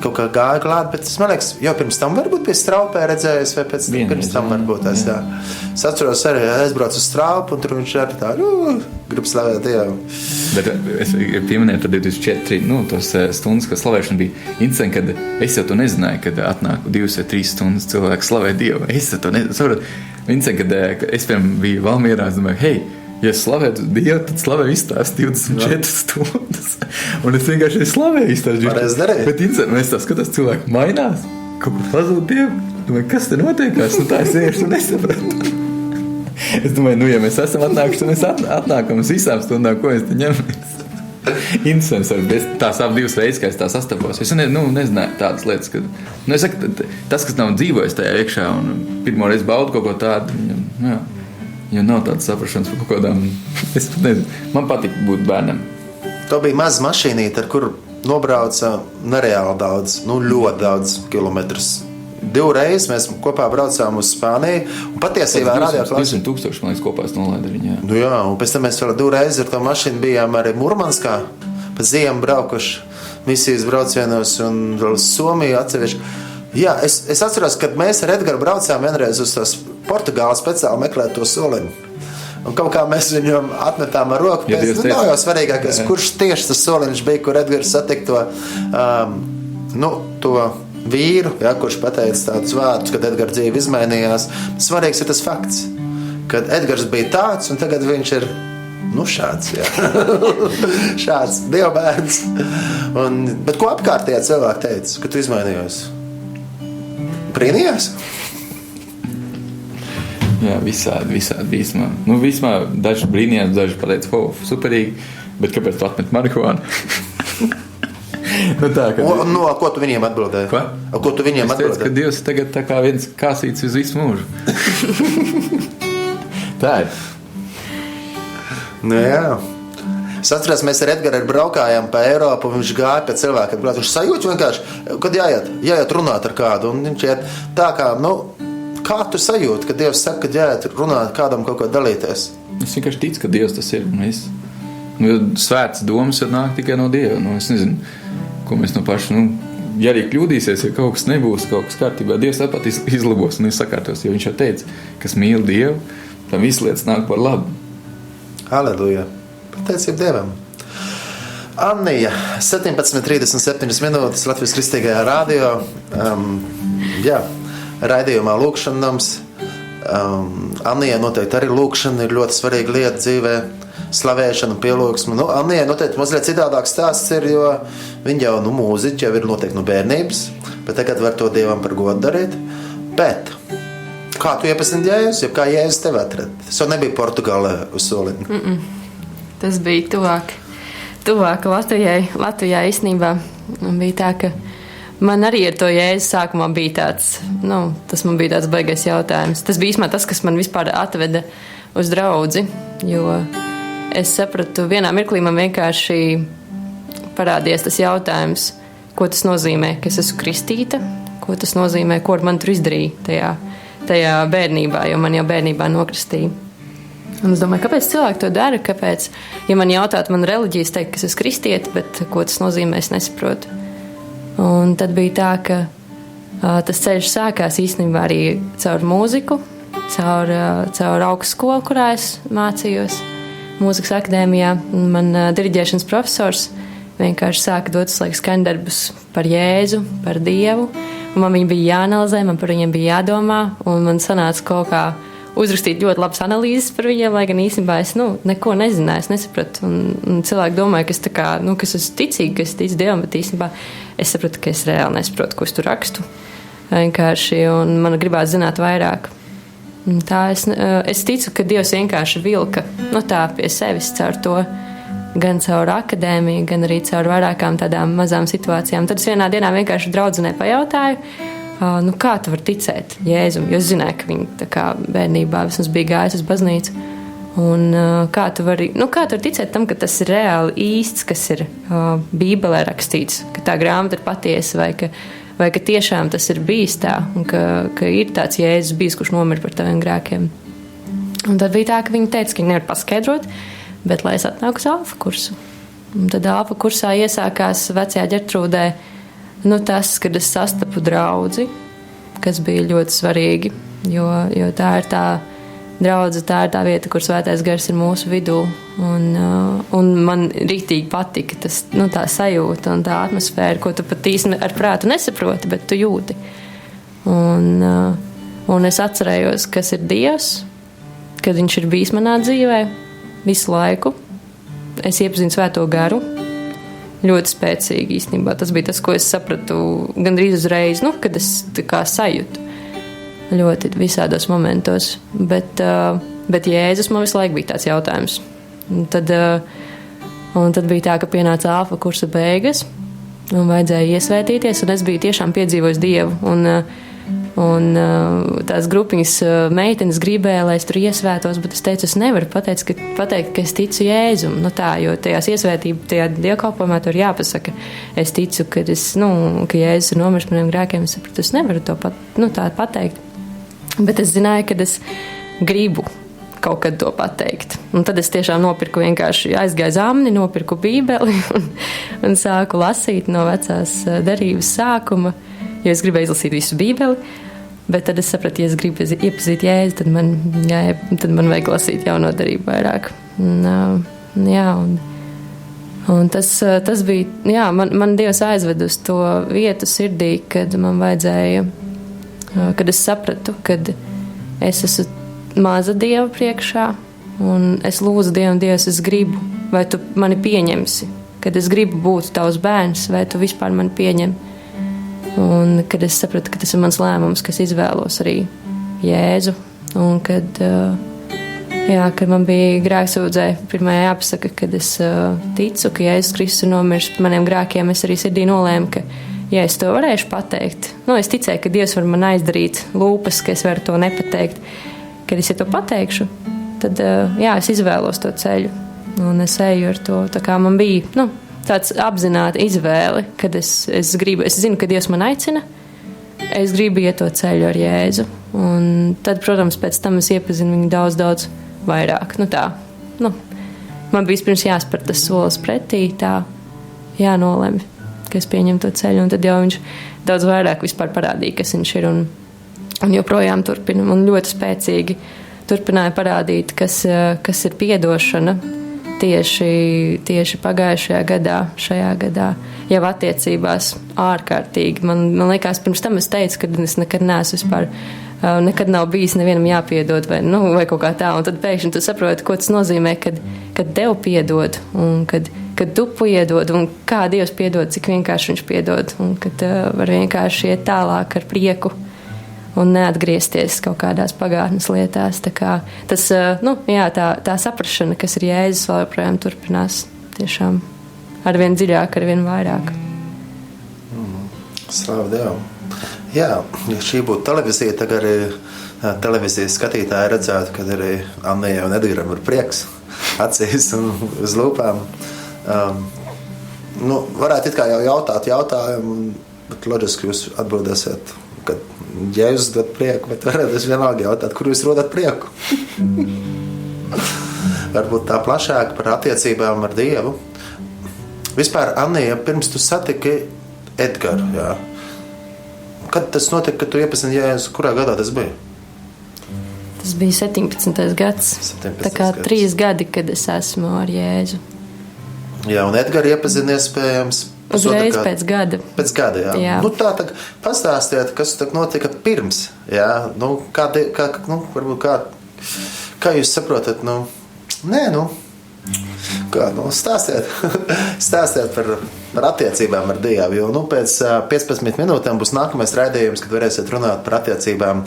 Kaut kā gāja klāt, bet tas, man liekas, jau pirms tam varbūt pie Straupē redzējis, vai pirms tam varbūt es tā. Es atceros arī, aizbraucu uz Straupu, un tur viņš arī tā, grib slavēt Dievu. Bet es pieminēju par 24, tos stundas, kad slavēšana bija interesanti, kad es jau to nezināju, kad atnāk 2 vai 3 stundas cilvēks slavē Dievu. Es jau to nezināju. Interesanti, kad es biju Valmierā, es domāju, hei, ja es slavētu Dievu, tad slavēju izstās 24 stundas. Un es vienkārši slavēju izstās. Bet es tā skatos, cilvēki mainās. Kaut kur pazūd Dievu. Domāju, kas te notiekās? Tā es vienkārši nesapratu. Es domāju, ja mēs esam atnākuši, tad mēs atnākam uz visām stundām, ko mēs te ņemamies. Interesants, tās ap 2 reizes, kā es tā sastapos. Es nezināju tādas lietas, kad... Es saku, tas, kas nav dzīvojis tajā iekšā un pirmo reizi baudu kaut ko tādu, jā. Jo nav tādas saprašanas par kaut kādām... Es nezinu, man patīk būt bērnam. To bija maza mašīnīte, ar kuru nobrauca nereāli daudz, ļoti daudz kilometrus. 2 reizes mēs kopā braucām uz Spāniju, un patiesībā radioklausījums 200,000, man liekas, kopā es nolaidu viņu, jā. Jā, un pēc tam mēs vēl 2 reizes ar to mašīnu bijām arī Murmanskā, pa ziemu braukuši misijas braucienos un vēl Somiju atsevišķi. Jā, es atceros, kad mēs ar Edgaru braucām vienreiz uz tās Portugāli speciāli meklēt to soliņu. Un kaut kā mēs viņam atmetām ar roku. Nav jau svarīgākais, kurš tieši tas soliņš bija, kur Edgars satika to vīru, kurš pateica tādus vārdus, kad Edgara dzīve izmainījās. Svarīgs ir tas fakts, kad Edgars bija tāds, un tagad viņš ir šāds, jā. Šāds dievbērns. Bet ko apkārtējā cilvēki teica, kad tu izmainījos? Brīnījās? Jā, visādi īstumā. Nu, vismā daži brīnījās, daži pateica, superīgi, bet kāpēc tu atmet marihuānu? Nu tā, ko tu viņiem atbildēji? Ko tu viņiem atbildēji? Es teicu, ka Dievs tagad tā kā viens kāsīts uz visu mūžu. Tā ir. Nu jā. Es atceros, mēs ar Edgaru braukājām pa Eiropu, viņš gāja pie cilvēkiem. Viņš sajūta vienkārši, kad jāiet runāt ar kādu. Un viņš iet tā kā, kā tu sajūti, kad Dievs saka, kad jāiet runāt kādam kaut ko dalīties? Es vienkārši ticu, ka Dievs tas ir. Svētas domas nāk tikai no Dieva. Es nezinu, ko mēs no paša, ja arī kļūdīsies, ja kaut kas nebūs, kaut kas kārtībā, Dievs tāpat izlabos un sakārtos, jo viņš jau teica, kas mīl Dievu, tam visu lietas nāk par labu. Halleluja! Pateicība Dievam! Annija, 17:37 minūtes Latvijas Kristīgajā radio. Raidījumā Lūkšana nams. Annijai noteikti arī lūkšana ir ļoti svarīga lieta dzīvē. Slavēšana, pielūgsme. Annijai noteikti mazliet citādāks stāsts ir, jo viņa jau mūziķi jau ir noteikti no bērnības, bet tagad var to Dievam par godu darīt. Bet kā tu iepazini Jēzus, ja kā Jēzus tevi atrada? Tas jau nebija Portugālē uz soliņa. Tas bija tuvāk Latvijā īstenībā. Bija tā, ka man arī ar to Jēzus sākumā bija tāds, tas man bija tāds baigais jautājums. Tas bija īstenībā tas, kas man vispār atveda uz draudzi, jo es sapratu, vienā mirklī man vienkārši parādījās tas jautājums, ko tas nozīmē, ka es esmu kristīta, ko tas nozīmē, ko man tur izdarīja tajā bērnībā, jo man jau bērnībā nokristīja. Un es domāju, kāpēc cilvēki to dara, kāpēc, ja man jautātu, man reliģijas teikt, ka es esmu kristieta, bet ko tas nozīmē, es nesaprotu. Un tad bija tā, ka tas ceļš sākās īstenībā arī caur mūziku, caur augstskolu, kurā es mācījos. Mūzikas akadēmijā. Man diriģēšanas profesors vienkārši sāka dot skaņdarbus par Jēzu, par Dievu. Un man viņi bija jāanalizē, man par viņiem bija jādomā. Un man sanāca kaut kā uzrakstīt ļoti labas analīzes par viņiem, lai gan īstenībā es neko nezināju, es nesapratu. Un cilvēki domāja, ka es tā kā, ka es esmu ticīga, ka es ticu Dievam, bet īstenībā es sapratu, ka es reāli nesaprotu, ko es tur rakstu. Vienkārši, un man gribētu zināt vairāk. Tā es ticu, ka Dievs vienkārši vilka tā pie sevis caur to, gan caur akadēmiju, gan arī caur vairākām tādām mazām situācijām. Tad es vienā dienā vienkārši draudzenei pajautāju, kā tu vari ticēt Jēzum, jo es zināju, ka viņi tā kā bērnībā vismaz bija gājis uz baznīcu. Un kā tu vari ticēt tam, ka tas ir reāli īsts, kas ir Bībelē rakstīts, ka tā grāmata ir patiesa vai ka tiešām tas ir bijis tā, un ka ir tāds Jēzus bijis, kurš nomira par taviem grēkiem. Un tad bija tā, ka viņi teica, ka viņi nevar paskaidrot, bet lai es atnāku uz alfa kursu. Un tad alfa kursā iesākās vecajā Ģertrūdē, tas, kad es sastapu draudzi, kas bija ļoti svarīgi, jo tā ir tā draudze, tā ir tā vieta, kur Svētais Gars ir mūsu vidū. Un man rītīgi patika tas, tā sajūta un tā atmosfēra, ko tu pat īsti ar prātu nesaproti, bet tu jūti. Un es atcerējos, kas ir Dievs, kad viņš ir bijis manā dzīvē visu laiku. Es iepazinu Svēto Garu ļoti spēcīgi īstenībā. Tas bija tas, ko es sapratu gandrīz uzreiz, kad es tā kā sajūtu ļoti visādos momentos. Bet Jēzus man visu laiku bija tāds jautājums. Un tad bija tā, ka pienāca alfa kursa beigas un vajadzēja iesvētīties, un es biju tiešām piedzīvojis Dievu. Un tās grupiņas meitenes gribēja, lai es tur iesvētos, bet es teicu, es nevaru pateikt, ka es ticu Jēzum. Jo tajās tajā dievkalpojumā tur jāpasaka. Es ticu, ka Jēzus ir nomiris par maniem grēkiem. Es sapratu, es nevaru to tā pateikt. Bet es zināju, ka es gribu kaut kad to pateikt. Un tad es tiešām vienkārši aizgāju zāmni, nopirku Bībeli un sāku lasīt no vecās derības sākuma, jo es gribēju izlasīt visu Bībeli. Bet tad es sapratu, ja es gribu iepazīt Jēzu, tad man vajag lasīt jauno derību vairāk. Un tas bija, man Dievs aizved uz to vietu sirdī, kad man vajadzēja, kad es sapratu, kad es esmu maza Dieva priekšā, un es lūdzu Dievu, Dievs, es gribu, vai tu mani pieņemsi, kad es gribu būt tavs bērns, vai tu vispār mani pieņem. Un kad es sapratu, ka tas ir mans lēmums, ka es izvēlos arī Jēzu, un kad man bija grēksūdzē, pirmajā jāpasaka, kad es ticu, ka Jēzus Kristus ir nomiris par maniem grēkiem, es arī sirdī nolēmu, ka, ja es to varēšu pateikt, es ticēju, ka Dievs var man aizdarīt lūpas, ka es varu to nepateikt, kad es to pateikšu, tad, es izvēlos to ceļu, un es eju ar to, tā kā man bija, tāds apzināta izvēle, kad es zinu, ka Dievs man aicina, es gribu iet to ceļu ar Jēzu, un tad, protams, pēc tam es iepazinu viņu daudz vairāk. Man bija pirms jāspēr tas solis pretī, tā jānolemj, ka es pieņemu to ceļu, un tad jau viņš daudz vairāk vispār parādīja, kas viņš ir, un joprojām turpina, un ļoti spēcīgi turpināja parādīt, kas ir piedošana tieši pagājušajā gadā, šajā gadā, jau attiecībās ārkārtīgi. Man liekas, pirms tam es teicu, ka es nekad neesmu vispār nekad nav bijis nevienam jāpiedod vai kaut kā tā, un tad pēkšņi tu saproti, ko tas nozīmē, kad tev piedod, un kad tu piedod, un kā Dievs piedod, cik vienkārši viņš piedod, un kad var vienkārši iet tālāk ar prieku un neatgriezties kaut kādās pagātnes lietās. Tā kā tas, tā saprašana, kas ir Jēzus, vēl joprojām turpinās tiešām arvien dziļāk, arvien vairāk. Slāva Dievam! Jā, ja šī būtu televīzija, tagad arī televīzijas skatītāji redzētu, kad arī Annijai un Edgaram ir prieks acīs un uz lūpām. Varētu it kā jau jautāt jautājumu, bet loģiski jūs atbildēsiet, kad Jēzus dod prieku, bet varētu es vienalga jautāt, kur jūs rodat prieku? Varbūt tā plašāk par attiecībām ar Dievu. Vispār, Annija, pirms tu satiki Edgaru, jā. Kad tas notika, kad tu iepazini Jēzu? Kurā gadā tas bija? Tas bija 17. gads. Tā kā 3 gadi, kad es esmu ar Jēzu. Jā, un Edgara iepazini iespējams uzreiz pēc gada. Pēc gada, jā. Tā pastāstiet, kas tad notika pirms, jā? Varbūt kā jūs saprotat, stāstiet par attiecībām ar Dievu, jo pēc 15 minūtēm būs nākamais raidījums, kad varēsiet runāt par attiecībām.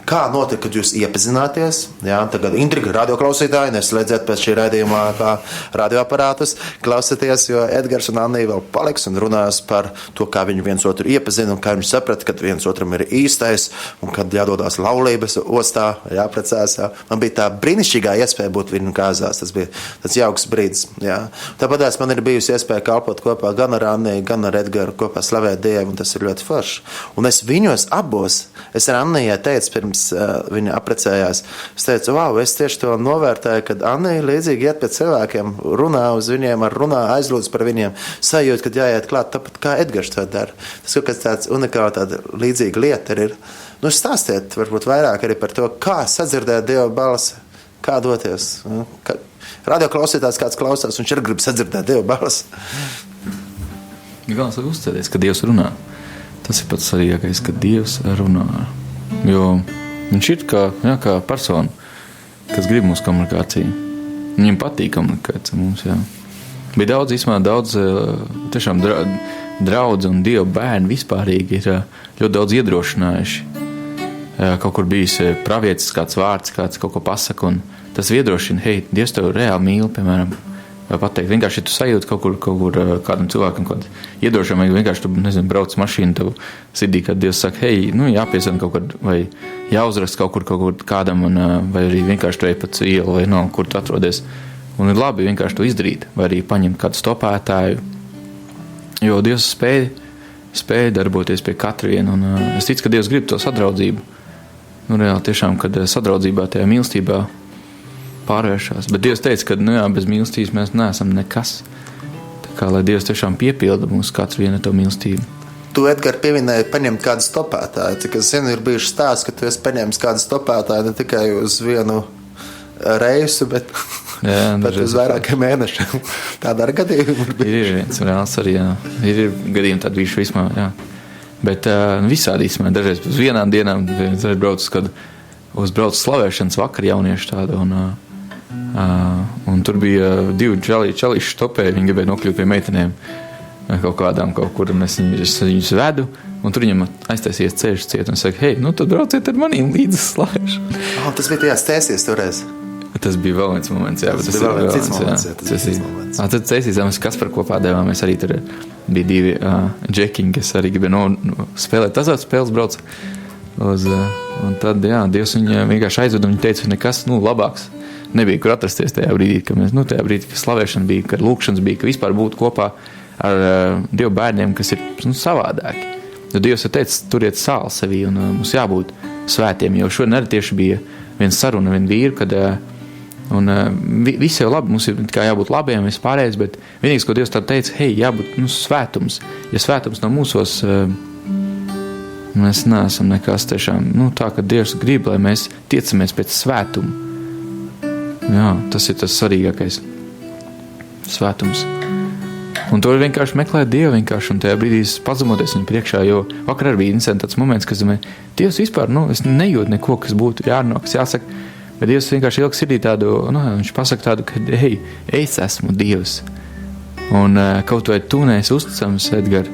Kā notika, kad jūs iepazināties? Jā, tagad intriga radioklausītāji, neslēdziet pēc šī raidījumā kā radioaparātus, klausieties, jo Edgars un Annija vēl paliks un runās par to, kā viņi viens otru iepazina un kā viņi saprata, kad viens otram ir īstais un kad jādodās laulības ostā, jāprecās. Jā. Man bija tā brīnišķīgā iespēja būt viņu kāzās, tas bija tāds jauks brīdis. Jā. Tāpēc man ir bijusi iespēja kalpot kopā gan ar Anniju, gan ar Edgaru, kopā slavēt Dievu, un tas ir ļoti forši. Un es viņos abos, es ar Annijai teicu pirms viņa apprecējās. Es teicu, es tieši to novērtēju, kad Annija līdzīgi iet pie cilvēkiem, runā uz viņiem, aizlūdz par viņiem, sajūt, kad jāiet klāt, tāpat kā Edgars to dara. Tas kaut kas tāds unikāli, tāda līdzīga lieta ir. Stāstiet varbūt vairāk arī par to, kā sadzirdēt Dieva balsi, kā doties. Radio klausītājs kāds klausās, viņš arī grib sadzirdēt Dieva balsi. Galvenais ir uzticēties, ka Dievs runā. Tas ir pats svarīgākais, ka Dievs runā. Jo viņš ir kā persona, kas grib mūsu komunikāciju. Viņam patīk komunikācija mums, jā. Bija daudz tiešām draudzi un Dieva bērni vispārīgi ir ļoti daudz iedrošinājuši. Kaut kur bijis pravietis kāds vārds, kāds kaut ko pasaka, un tas iedrošina, hei, Dievs tev reāli mīl, piemēram, vai pateikt, vienkārši, ja tu sajūti kaut kur kādam cilvēkam, kādu iedrošinājumu, vienkārši tu, brauc mašīnu tev sirdī, kad Dievs saka, hei, jāpiesana kaut kur, vai jāuzrakst kaut kur kādam, vai arī vienkārši tu ej pa ielu, vai kur tu atrodies. Un ir labi vienkārši to izdarīt, vai arī paņemt kādu stopētāju, jo Dievs spēja darboties pie katra viena, un es ticu, ka Dievs grib to sadraudzību. Reāli tiešām, kad sadraudzībā, tajā mīlestībā pārvēršās. Bet Dievs teica, ka bez mīlestības mēs neesam nekas. Tā kā, lai Dievs tiešām piepilda mūs katru vienu to mīlestību. Tu, Edgar, pieminēji paņemt kādu stopētāju. Cik es zinu, ir bijuši stāsts, ka tu esi paņēmis kādu stopētāju ne tikai uz vienu reisu, bet uz vairākiem mēnešiem. Tāda ar gadījumu ir viens reāls arī, jā. Ir gadījumi tādi bijuši vismā, jā. Bet visādi īsmē, dažreiz uz vienām dienām, uzbraucu slavēšanas vakar jauniešu tādu, un tur bija 2 čalīši stopēji, viņi gribēja nokļūt pie meitenēm kaut kur, un es viņus vedu, Un tur viņam aiztaisies ceļš ciet un saka, hei, nu tad brauciet ar manīm līdzi slājuši. Tas bija tajās Cēsīs toreiz. Tas bija vēl viens moments, jā. Tas bija vēl cits moments. Tad Cēsīs, mēs Kaspar kopā devāmies, arī tur bija divi džekiņi, kas arī gribēja spēlēt azarta spēles brauc. Un tad, jā, Dievs viņu vienkārši aizved un viņa teica, nekas, labāks nebija, kur atrasties tajā brīdī, ka mēs, tajā brīdī, ka slavēšana bija, ka lūkšanas bija, ka vispār būtu kopā ar Dievu bērniem, kas ir savādāki. Jo Dievs ir teicis, turiet sāli sevī un mums jābūt svētiem, jo šodien arī tieši bija viena saruna, viena vīra, kad visi jau labi, mums ir kā jābūt labiem, viss pārējais, bet vienīgs, ko Dievs tā teica, hei, jābūt svētums. Ja svētums nav mūsos, mēs neesam nekas tiešām, tā, ka Dievs grib, lai mēs tiecamies pēc svētumu. Jā, tas ir tas svarīgākais. Svētums. Un to vienkārši meklēt Dievu vienkārši, un tajā brīdī pazemoties viņu priekšā, jo vakar arī bija tāds moments, kas domāju, Dievs vispār, es nejūtu neko, kas būtu jārunā, kas jāsaka, bet Dievs vienkārši ilgi sirdī tādu, viņš pasaka tādu, ka, hei, es esmu Dievs. Un kaut vai tu neesi uzticams, Edgar,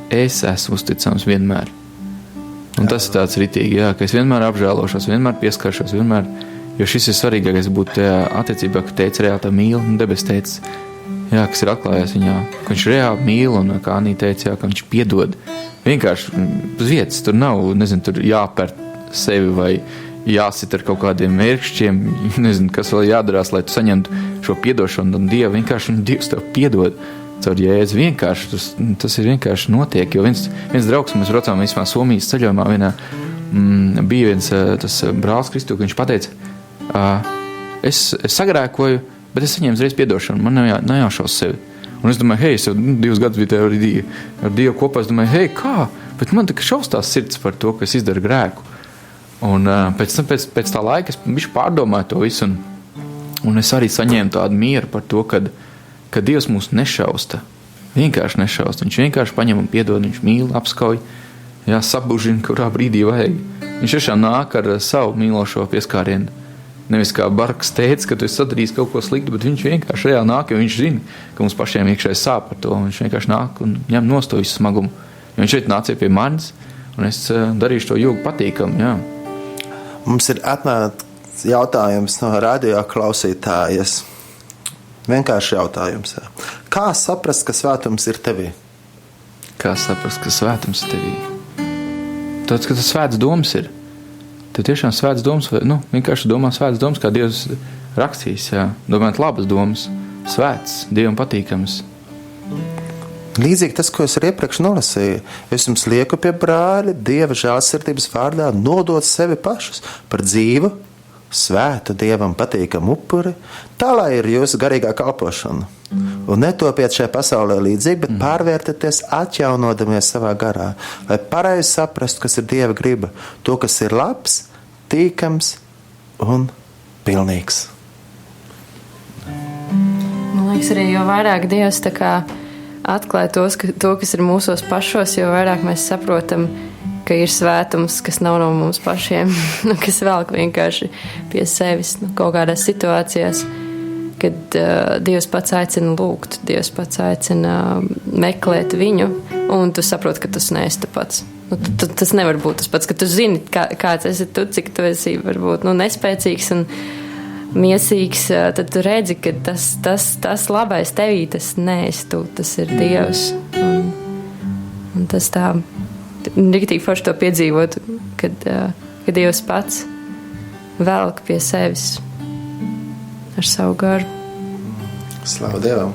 es esmu uzticams vienmēr. Un tas ir tāds ritīgi, jā, ka es vienmēr apžēlošos, vienmēr pieskaršos, vienmēr, jo šis ir svarīgākais būt attiecībā, ka teica reāli tā mīl, un debes teica, jā, kas ir atklājies viņā, ka viņš reāli mīl, un kā Anī teica, jā, ka viņš piedod. Vienkārši uz vietas, tur nav, tur jāpērt sevi vai jāsit ar kaut kādiem mērkšķiem, kas vēl jādarās, lai tu saņemtu šo piedošanu, un Dievu vienkārši, Dievs tev piedod. Caur Jēzu vienkārši, tas ir vienkārši notiek, jo viens draugs, mēs braucām vispār Somijas ceļojumā, bija viens tas brālis Kristu, ka viņš pateica, es sagrēkoju, bet es saņēmu reiz piedošanu, man nav jāšaus sevi. Un es domāju, hei, es jau 2 gadus biju tev ar Dievu kopā, es domāju, hei, kā? Bet man tā šaustās sirds par to, ka es izdaru grēku. Un pēc tā laika es bišķi pārdomāju to visu, un es arī saņēmu tādu mieru par to, ka Dievs mūs nešausta. Vienkārši nešausta. Viņš vienkārši paņem un piedod, viņš mīl, apskauj, sabužina, kurā brīdī vajag. Viņš tiešām nāk ar savu mīlošo pieskārienu. Nevis kā Barks teica, ka tu esi sadarījis kaut ko sliktu, bet viņš vienkārši reāli nāk, jo viņš zina, ka mums pašiem iekšēji sāp par to. Viņš vienkārši nāk un ņem nost to visu smagumu. Jo viņš šeit nācija pie manis, un es darīšu to jūgu patīkam, jā. Mums ir atnācis jautājums no radio klausītājas. Vienkārši jautājums. Jā. Kā saprast, ka svētums ir tevī? Kā saprast, ka svētums ir tevī? Tāds, ka tas svēts domas ir. Tev tiešām svēts domas, vienkārši domā svēts domas, kā Dievs rakstīs, jā. Domājot labas domas, svēts, Dievam patīkams. Līdzīgi tas, ko es arī iepriekš nolasīju. Es jums lieku pie brāļa, Dieva žēlsirdības vārdā nodot sevi pašus par dzīvu, svētu, Dievam patīkamu upuri, tā lai ir jūsu garīgā kalpošana. Un netopiet šajā pasaulē līdzīgi, bet pārvērtieties atjaunodamies savā garā, lai pareizi saprastu, kas ir Dieva griba, to, kas ir labs, tīkams un pilnīgs. Man liekas, arī jo vairāk Dievs tā kā atklāja to, kas ir mūsos pašos, jo vairāk mēs saprotam, ka ir svētums, kas nav no mums pašiem, kas velk vienkārši pie sevis kaut kādās situācijās, kad Dievs pats aicina lūgt, Dievs pats aicina meklēt viņu, un tu saproti, ka tas neesi tu pats. Tas nevar būt tas pats, ka tu zini, kāds esi tu, cik tu esi varbūt nespēcīgs un miesīgs, tad tu redzi, ka tas labais tevī, tas neesi tu, tas ir Dievs. Un tas tā riktīgi forši to piedzīvot, kad Dievs pats velk pie sevis ar savu garu. Slavu Dievam!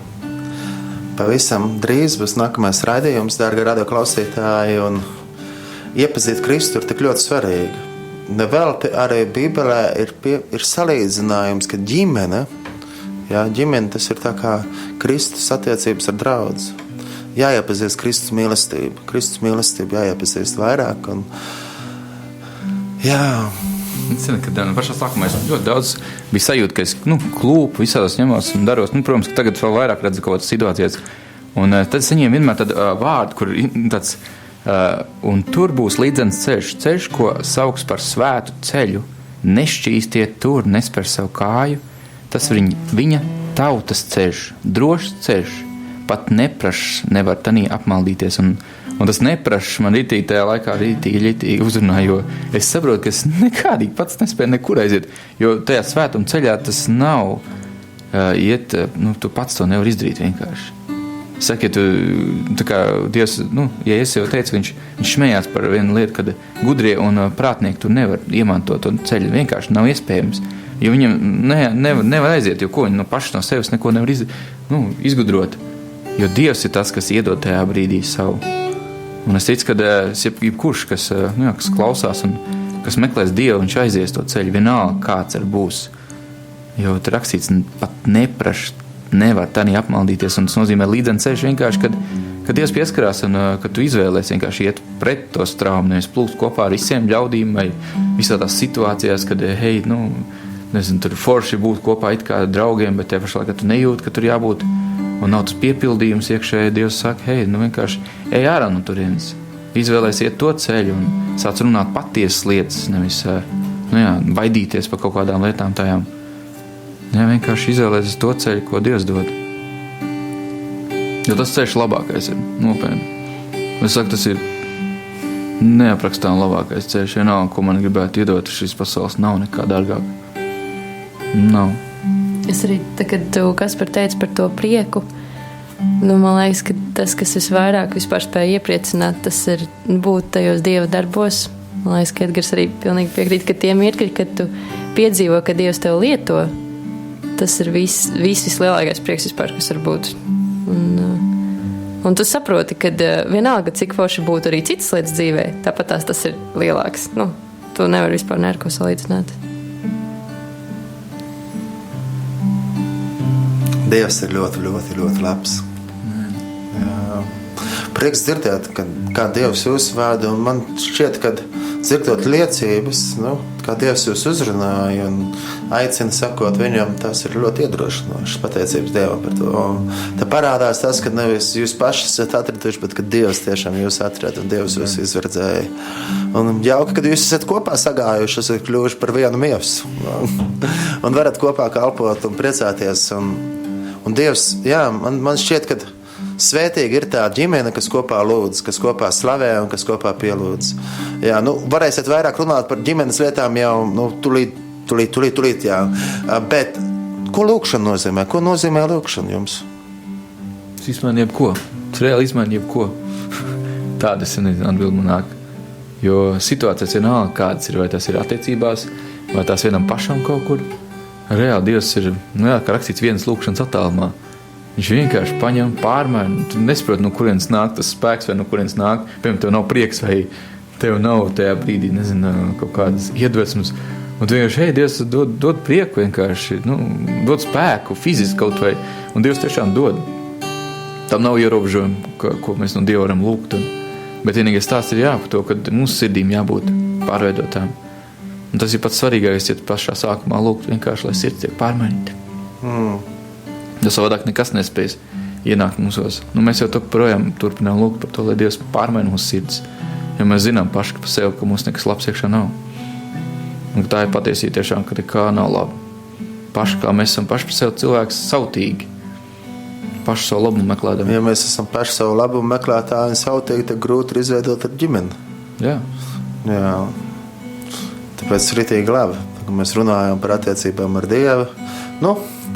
Pavisam drīz būs nākamais raidījums, dārgie radio klausītāji, un iepazīt Kristu ir tik ļoti svarīgi. Nevelti arī Bībelē ir salīdzinājums, ka ģimene tas ir tā kā Kristus attiecības ar draudzi. Jāiepazīst Kristus mīlestību. Kristus mīlestību jāiepazīst vairāk. Un, jā. Es zinu, ka pašā sākumā es ļoti daudz bija sajūta, ka es klūpu visādos ņemos un daros. Protams, ka tagad vēl vairāk redzu kaut kādas situācijas. Un tad es saņēmu vienmēr tādu vārdu, kur tāds, un tur būs līdzens ceļš, ko sauks par svētu ceļu. Nešķīstiet tur, nespēr savu kāju. Tas viņa tautas ceļš, drošs ceļš. pat nevar tanī apmaldīties. Un tas neprašs man tajā laikā rītīgi uzrunāja, jo es saprotu, ka es nekādīgi pats nespēju nekur aiziet, jo tajā svētuma ceļā tas nav iet, tu pats to nevar izdarīt vienkārši. Saka, ja tu, tā kā Dievs, ja es jau teicu, viņš smējās par vienu lietu, kad gudrie un prātnieki tu nevar iemantot to ceļu, vienkārši nav iespējams, jo viņam nevar aiziet, jo ko viņi paši no sevis neko nevar izgudrot, jo Dievs ir tas, kas iedod tajā brīdī savu. Un es ticu, ka jebkurš, kas klausās un kas meklēs Dievu, viņš aizies to ceļu, vienalga kāds būs, jo te rakstīts pat nevar tanī apmaldīties, un tas nozīmē līdzens ceļš vienkārši, kad Dievs pieskarās un kad tu izvēlēs vienkārši iet pret to straumu, nevis plūst kopā ar visiem ļaudīm vai visādās situācijās, kad, tur forši būt kopā it kā draugiem, bet te pašā laikā tu nejūti, ka tur jābūt, un nav tas piepildījums iekšēji. Dievs saka, vienkārši ej ārā no turienes, izvēlēs iet to ceļu un sāc runāt patiesas lietas, nevis, baidīties par kaut kādām lietām tajām. Vienkārši izvēlēties to ceļu, ko Dievs dod. Jo tas ceļš labākais ir, nopietni. Es saku, tas ir neaprakstām labākais ceļš. Nav, ko man gribētu iedot, šīs pasaules nav nekā dārgāk. Nav. Es arī, kad tu, Kaspar, teici par to prieku, man liekas, ka tas, kas visvairāk vispār spēja iepriecināt, tas ir būt tajos Dieva darbos. Man liekas, ka Edgars arī pilnīgi piekrīt, ka tie mirkļi, kad tu piedzīvo, ka Dievs tev lieto, tas ir vislielākais prieks vispār, kas var būt. Un tu saproti, ka vienalga, cik forši būtu arī citas lietas dzīvē, tāpat tas ir lielāks. Tu nevari vispār neko salīdzināt. Dievs ir ļoti, ļoti, ļoti labs. Jā. Prieks dzirdēt, kā Dievs jūs vada, un man šķiet, ka dzirdot liecības, kā Dievs jūs uzrunāja un aicina sakot viņam, tas ir ļoti iedrošinoši, pateicības Dievam par to. Te parādās tas, ka nevis jūs paši esat atraduši, bet ka Dievs tiešām jūs atrada un Dievs jūs izverdzēja. Un jauki, kad jūs esat kopā sagājuši, esat kļuvuši par vienu miesu un varat kopā kalpot un priecāties. Un Dievs, man šķiet, ka svētīgi ir tā ģimene, kas kopā lūdz, kas kopā slavē un kas kopā pielūdz. Jā, varēsiet vairāk runāt par ģimenes lietām jau tulīt, jā. Bet ko lūkšana nozīmē? Ko nozīmē lūkšana jums? Es izmainu jebko. Es reāli izmainu jebko. Tādas atbildi man nāk. Jo situācijas vienalga, kādas ir, vai tas ir attiecībās, vai tās vienam pašam kaut kur. Reāli Dievs ir, kā rakstīts vienas lūkšanas attālumā. Viņš vienkārši paņem, pārmaina. Tu nesaproti, no kurienes nāk tas spēks vai no kurienes nāk. Piemēram, tev nav prieks vai tev nav tajā brīdī, kaut kādas iedvesmas. Un tu vienkārši, Dievs dod prieku vienkārši, dod spēku, fiziski kaut vai. Un Dievs tiešām dod. Tam nav ierobežojumi, ko mēs no Dieva varam lūgt. Bet vienīgais stāsts ir par to, ka mūsu sirdīm jābūt pārveidotām. Un tas ir pats svarīgākais, ja tu pašā sākumā lūgt vienkārši, lai sirds tiek pārmainīta. Jo savādāk nekas nespējas ienākt mūsos. Mēs jau projām turpinām lūgt par to, lai Dievs pārmaina mūsu sirds. Jo mēs zinām paši par sevi, ka mums nekas labs iekšā nav. Un tā ir patiesība tiešām, ka nekā nav laba. Paši, kā mēs esam paši par sevi cilvēks sautīgi. Paši savu labumu meklēdami. Ja mēs esam paši savu labumu meklētāji un sautīgi, tad grūti ir izveidot ar ģimeni. Jā. Tāpēc ritīgi labi, kad mēs runājam par attiecībām ar Dievu.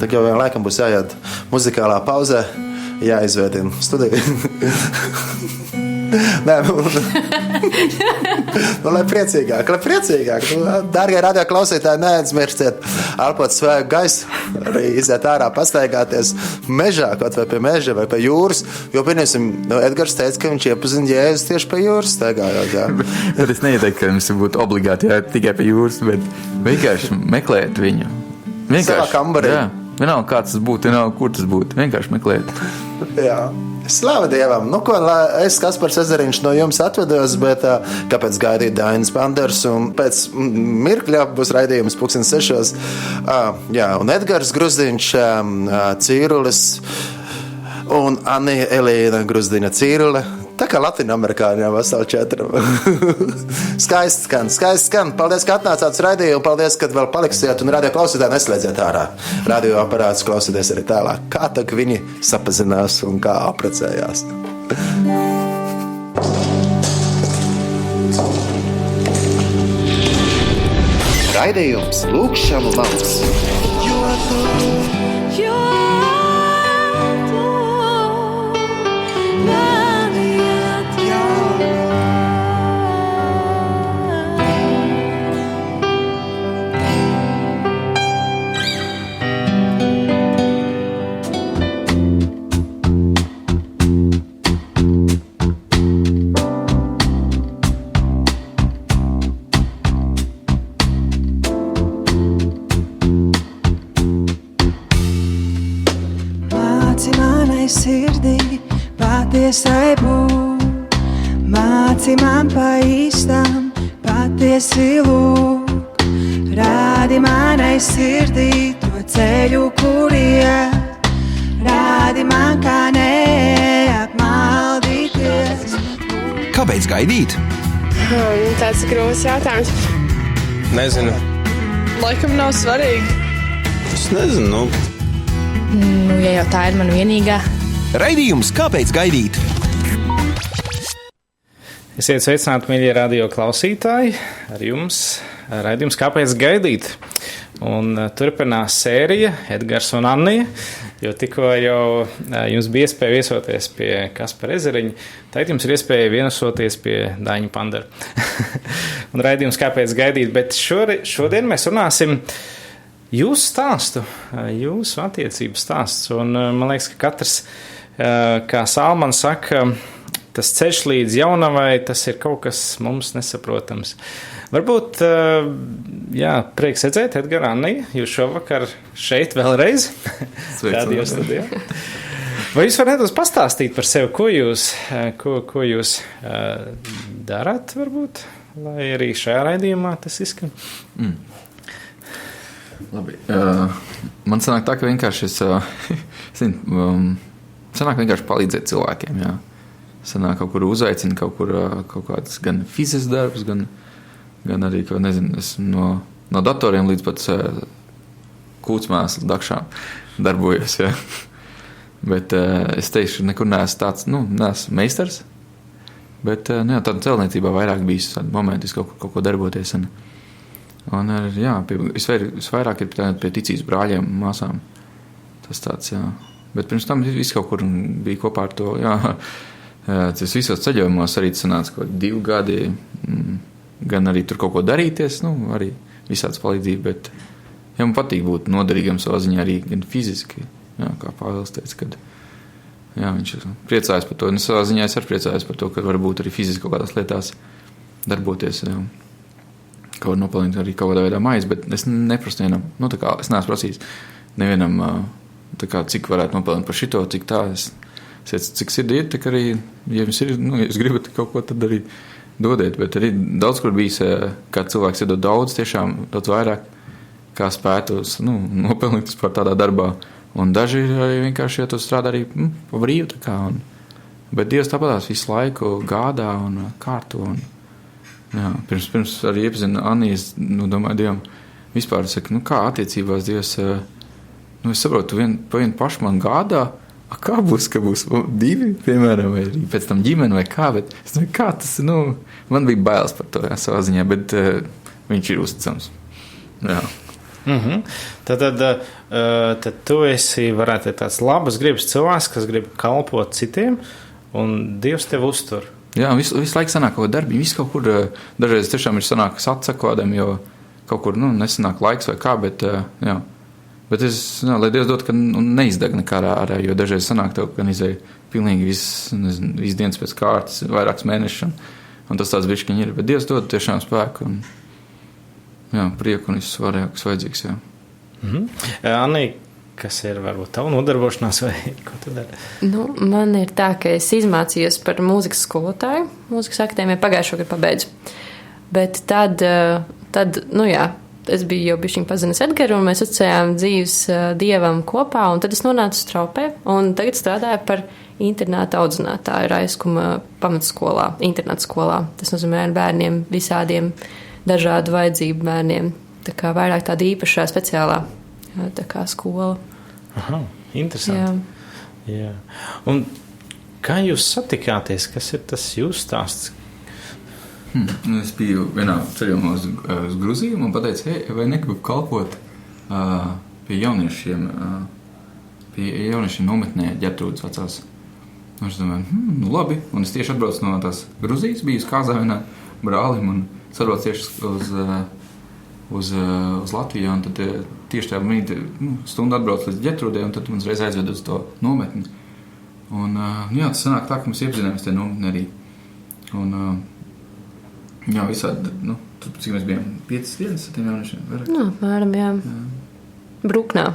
Tad jau laikam būs jāiet muzikālā pauzē, jāizveidina studiju. Nē, lai priecīgāk. Dārgie radio klausītāji, neaizmirstiet elpot svaigu gaisu, arī iziet ārā pastaigāties mežā, kaut vai pie meža vai pie jūras, jo, pieņemsim, Edgars teica, ka viņš iepazina Jēzus tieši pie jūras staigājot, jā. Bet es neieteiktu, ka jums būtu obligāti tikai pie jūras, bet vienkārši meklēt viņu. Savā kambarī. Jā, vienalga kāds tas būtu, vienalga kur tas būtu, vienkārši meklēt. Jā. Slava Dievam! Es, Kaspars Ezeriņš, no jums atvedos, bet kāpēc gaidīt Dainis Panders? Un pēc mirkļa būs raidījums 6:00. Un Edgars Gruziņš, Cīrulis un Anija Elīna Gruzdiņa Cīrle. Tā kā Latviņamerikāņā veseli 4. Skaisti skan. Paldies, ka atnācāt uz raidījumu. Paldies, ka vēl paliksiet un radio klausītāji neslēdziet ārā. Radio aparātus klausieties arī tālāk. Kā tak viņi sapazinās un kā aprecējās. Raidījums Lūkšanu lauks. Sirdī patiesai būt, māci man pa īstam patiesi lūk. Rādi manai sirdī to ceļu, kur iet, rādi man kā neapmaldīties. Kāpēc gaidīt? Tāds grūts jautājums. Nezinu. Laikam nav svarīgi. Es nezinu. Ja jau tā ir man vienīgā. Raidījums Kāpēc gaidīt? Esiet sveicināti, mīļie radio klausītāji, ar jums raidījums Kāpēc gaidīt? Un turpinās sērija Edgars un Annija, jo tikko jau jums bija iespēja viesoties pie Kaspara Ezeriņa, tagad jums ir iespēja viesoties pie Daņa Pandara. Un raidījums Kāpēc gaidīt? Bet šodien mēs runāsim jūsu stāstu, jūsu attiecību stāsts. Un man liekas, ka katrs, kā Salmans saka, tas ceļš līdz jaunavai, tas ir kaut kas mums nesaprotams. Varbūt, jā, prieks redzēt, Edgar, Annija, jūs šovakar šeit vēlreiz. Radio studijā. Vai jūs varat nedaudz pastāstīt par sevi, ko jūs darāt, varbūt, lai arī šajā raidījumā tas izskan? Labi. Man sanāk tā, ka vienkārši sanāk vienkārši palīdzēt cilvēkiem, jā. Sanāk kaut kur uzaicina, kaut kāds gan fizisks darbs, gan arī, ko nezinu, es no datoriem līdz pat kūtsmēslu dakšām darbojos, jā. Bet es teikšu, nekur neesmu tāds, neesmu meistars, bet tāda celtniecībā vairāk bijis tādi momenti, kaut ko darboties. Un jā, visvairāk ir pie ticības brāļiem un māsām. Tas tāds, jā. Bet pirms tam viss kaut kur bija kopā ar to, jā. Tas visos ceļojumos arī sanāca kaut 2 gadi, gan arī tur kaut ko darīties, arī visāds palīdzība, bet jā, man patīk būt noderīgam savā ziņā arī gan fiziski, jā, kā Pāvils teica, kad jā, viņš priecājas par to, un savā ziņā es arī priecājos par to, ka varbūt arī fiziski kaut kādās lietās darboties, jā. Kaut nopelnīt arī kaut kādā veidā maizi, bet es neprastu vienam, es neesmu prasījis nevienam, cik varētu nopelnīt par šito, cik tā, cik sirdi ir, tak arī, ja jums ir, ja jūs gribat kaut ko, tad arī dodiet, bet arī daudz, kur bijis, kā cilvēks iedod daudz, tiešām daudz vairāk, kā spētos, nopelnīt par tādā darbā, un daži arī vienkārši, ja tu strādā arī pa brīvu, bet Dievs tāpatās visu laiku gādā un kārto, un jā, pirms arī iepazina Annijas, domāju, Dievam, vispār saka, kā attiecībās Dievs, es saprotu, pa vienu pašu man gādā, kā būs, ka būs 2, piemēram, vai pēc tam ģimene vai kā, bet es domāju, kā tas, man bija bailes par to, jā, savā ziņā, bet viņš ir uzticams. Jā. Tad tu esi, varētu teikt, tāds labas gribas cilvēks, kas grib kalpot citiem, un Dievs tev uztur. Jā, visu laiku sanāk kaut darbi, visu kaut kur, dažreiz tiešām ir sanāk, kas atsaka kādam, jo kaut kur, nesanāk laiks vai kā, bet, jā. Bet es, lai Dievs dod, ka neizdeg nekā ārā, jo dažreiz sanāk tev, ka izēja pilnīgi viss dienas pēc kārtas, vairāks mēnešus, un tas tāds bišķiņ ir, bet Dievs dod tiešām spēku un, jā, prieku un viss svarīgāks vajadzīgs, jā. Annija, kas ir varbūt tavu nodarbošanās vai ko tu dari? Man ir tā, ka es izmācījos par mūzikas skolotāju, mūzikas akadēmijā pagājušo gadu pabeidzu. Bet tad, jā, es biju jau bišķiņ pazinis Edgaru, un mēs uzticējām dzīves dievam kopā, un tad es nonācu Straupē, un tagad strādāju par internāta audzinātāju Raiskuma pamatskolā, internāta skolā. Tas nozīmē bērniem, visādiem dažādu vajadzību bērniem. Tā kā vairāk tāda īpašā, speciālā tā kā skola. Aha, interesanti. Jā. Un kā jūs satikāties? Kas ir tas jūsu stāsts? Es biju vienā ceļojumā uz Gruziju un pateicu, hei, vai negribu kalpot pie jauniešiem nometnē Ģertrūdas vecās. Un es domāju, nu labi. Un es tieši atbraucu no tās Gruzijas, biju uz Kāzāvienā brālim un atbraucu tieši uz Latviju. Un tad tieši tajā brīdī stundu atbraucu līdz Ģertrūdai un tad man reiz aizved uz to nometni. Un jā, tas sanāk tā, ka mēs iepazināmies tajā nometnē arī. Un jā, visādi, cik mēs bijām 5 dienas ar tiem jauniešiem? Mēram, jā. Bruknā,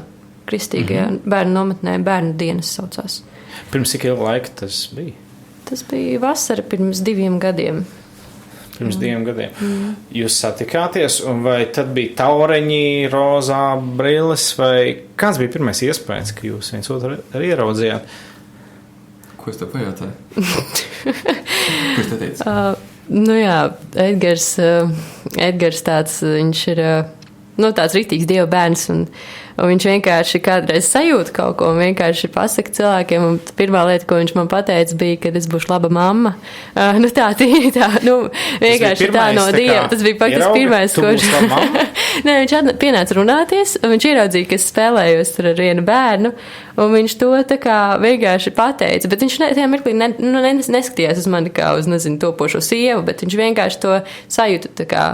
kristīgajā bērnu nometnē, bērnu dienas saucās. Pirms cik ilga laika tas bija? Tas bija vasara pirms 2 gadiem. Pirms 2 gadiem. Jūs satikāties, un vai tad bija taureņi, rozā brilles, vai kāds bija pirmais iespējas, ka jūs viens otru arī ieraudzījāt? Ko es tev pajautāju? Ko es te teicu? Jā, Edgars tāds, viņš ir tāds ritīgs dieva bērns, un viņš vienkārši kādreiz sajūt kaut ko, un vienkārši pasaka cilvēkiem, un pirmā lieta, ko viņš man pateica, bija, ka es būšu laba mamma. Vienkārši tā no dieva. Tas bija faktiski pirmais, ko viņš... Nē, viņš pienāca runāties, un viņš ieraudzīja, ka es spēlējos tur ar vienu bērnu, un viņš to tā kā vienkārši pateica, bet viņš tajā mirklī neskatījās uz mani kā uz, topošo sievu, bet viņš vienkārši to sajūta tā kā,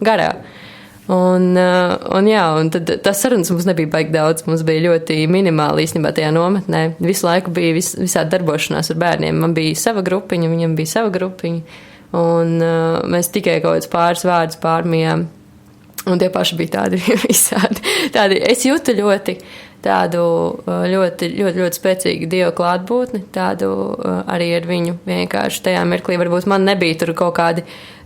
garā. Un tad tas sarunas mums nebija baigi daudz, mums bija ļoti minimāli īstenībā tajā nometnē. Visu laiku bija visādi darbošanās ar bērniem. Man bija sava grupiņa, viņam bija sava grupiņa, un mēs tikai kaut kādus pāris vārdus pārmījām. Un tie paši bija tādi visādi. Es jūtu tādu ļoti spēcīgu dievu klātbūtni, tādu arī ar viņu vienkārši tajā mirklī. Varbūt man nebija tur kaut kādi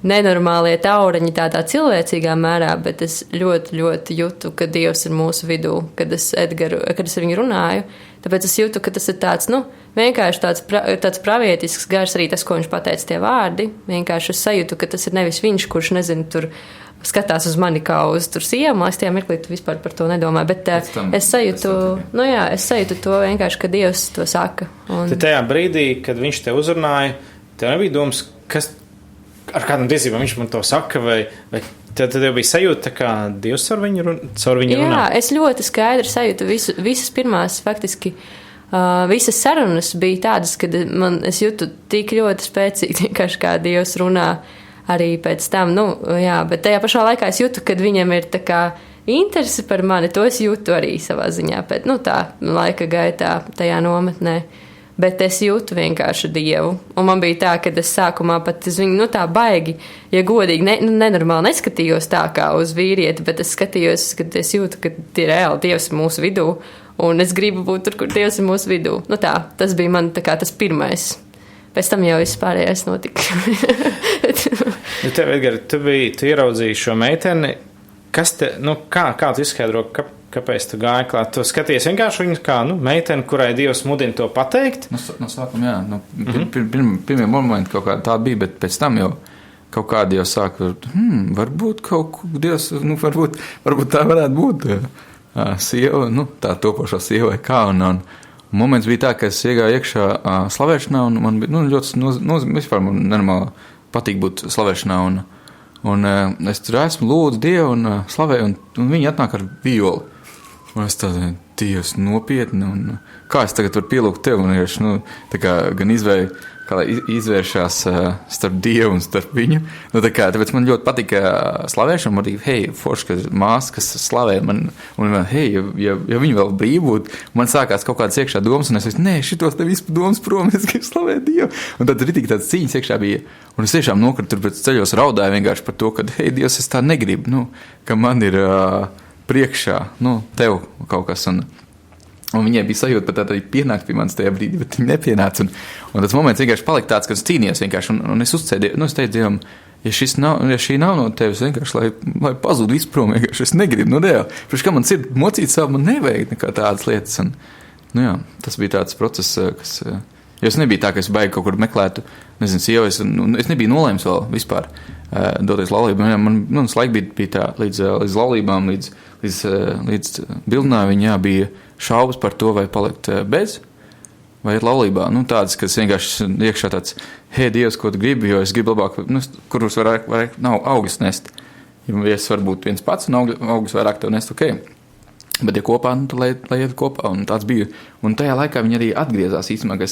nenormālie taureņi tādā cilvēcīgā mērā, bet es ļoti jūtu, ka Dievs ir mūsu vidū, kad es ar viņu runāju. Tāpēc es jūtu, ka tas ir tāds, vienkārši tāds pravietisks gars, arī tas, ko viņš pateica tie vārdi. Vienkārši es sajūtu, ka tas ir nevis viņš, kurš, tur skatās uz mani kā uz sievu, es tajā mirklī vispār par to nedomāju, bet es sajūtu to vienkārši, ka Dievs to saka. Tad tajā brīdī, kad viņš te uzrunāja, tev nebija domas, ar kādam tiesībām viņš man to saka, vai tad jau bija sajūta, kā Dievs caur viņu runā? Jā, es ļoti skaidri sajūtu visas pirmās faktiski. Visas sarunas bija tādas, kad es jūtu tik ļoti spēcīgi, vienkārši kā Dievs runā arī pēc tam, bet tajā pašā laikā es jūtu, kad viņam ir tā kā interesi par mani, to es jūtu arī savā ziņā, pēc, tā laika gaitā tajā nometnē, bet es jūtu vienkārši Dievu, un man bija tā, kad es sākumā pat uz viņu, tā baigi, ja godīgi, nenormāli neskatījos tā kā uz vīrieti, bet es skatījos, kad es jūtu, ka tie reāli Dievs ir mūsu vidū, un es gribu būt tur, kur Dievs ir mūsu vidū. Tas bija man tā kā tas pirmais. Pēc tam jau viss pārējais notika. Tev, Edgar, tu ieraudzīji šo meiteni. Kas te, kā tu izskaidro, kāpēc tu gāji klāt? Tu skaties vienkārši viņu kā meiteni, kurai Dievs mudina to pateikt? No sākuma, jā. Pirmie momenti kaut kā tā bija, bet pēc tam jau kaut kādi jau sāka, varbūt kaut ko Dievs, varbūt tā varētu būt sieva, tā topošā sieva vai kā, un moments bija tā, ka es iegāju iekšā slavēšanā, un man bija ļoti vispār man nenormāli patīk būt slavēšanā, un es tur esmu lūdzu Dievu un slavēju, un viņi atnāk ar violi. Un es tādu, Dievs, nopietni, un kā es tagad varu pielūgt tevi, un tā kā gan izvēršās starp Dievu un starp viņu. Tāpēc man ļoti patika slavēšana, man arī, forši, ka māsa, kas slavē man, un ja viņi vēl brīvi būtu, man sākās kaut kādas iekšā domas, un es teicu, šitos te vispār domas prom, es gribu slavēt Dievu. Un tad arī tāds cīņas iekšā bija, un es tiešām nokritu tur pēc ceļos raudāju vienkārši par to, ka, Dievs, es tā negribu, ka man ir priekšā, tev kaut kas, Un viņai bija sajūta, pat arī pienākt pie manis tajā brīdī, bet viņa nepienāca. Un tas moments vienkārši palika tāds, ka es cīnījos vienkārši. Un es uzcēdu, es teicu Dievam, ja šī nav no tevis vienkārši, lai pazūd visu prom, vienkārši es negribu, reāli. Priekš, kā man sirdi mocīt savu, man nevajag nekā tādas lietas. Un, jā, tas bija tāds process, kas, jo es nebija tā, ka es baigi kaut kur meklētu, nezinu, sievas, un es nebiju nolēms vēl vispār doties laulībā. Man laika bija tā, līdz laulībām, līdz bildinājumam, bija šaubas par to, vai palikt bez, vai iet laulībā. Tādas, kas vienkārši iekšā tāds, hei, Dievs, ko tu gribi, jo es gribu labāk, kurus vairāk nav augus nest. Ja es varu būt viens pats, un augus vairāk tev nest, ok. Bet ja kopā, tad lai iet kopā, un tāds bija. Un tajā laikā viņi arī atgriezās īstenībā,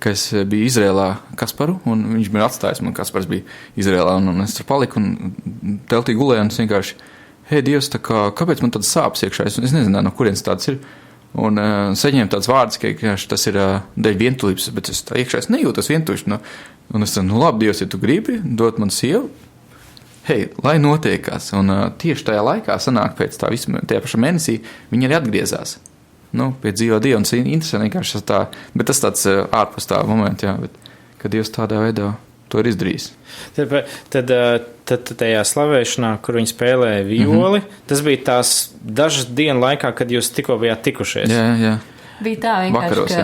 kas bija Izrēlā Kasparu, un viņš bija atstājis, man Kaspars bija Izrēlā, un es tur paliku, un teltī gulēju, un es vienkārši, hei, Dievs, kāpēc man tāds sāpes iekšā? Es nezināju, no kurienes tāds ir. Un saņēmu tāds vārds, ka tas ir dēļ vientulības, bet es tā iekšā nejūtos vientuļš. Un es labi, Dievs, ja tu gribi dot man sievu, hei, lai notiekās. Un tieši tajā laikā sanāk pēc tā visu, tajā pašā mēnesī, viņi arī atgriezās. Pie dzīvo Dieva, un tas ir interesanti vienkārši tā, bet tas tāds ārpus tā moments, jā, bet, kad Dievs tādā veidā to ir izdarījis. Tad tajā slavēšanā, kur viņi spēlēja violi, tas bija tās dažas dienu laikā, kad jūs tikko bijāt tikušies. Jā. Bija tā vienkārši, Vakaros,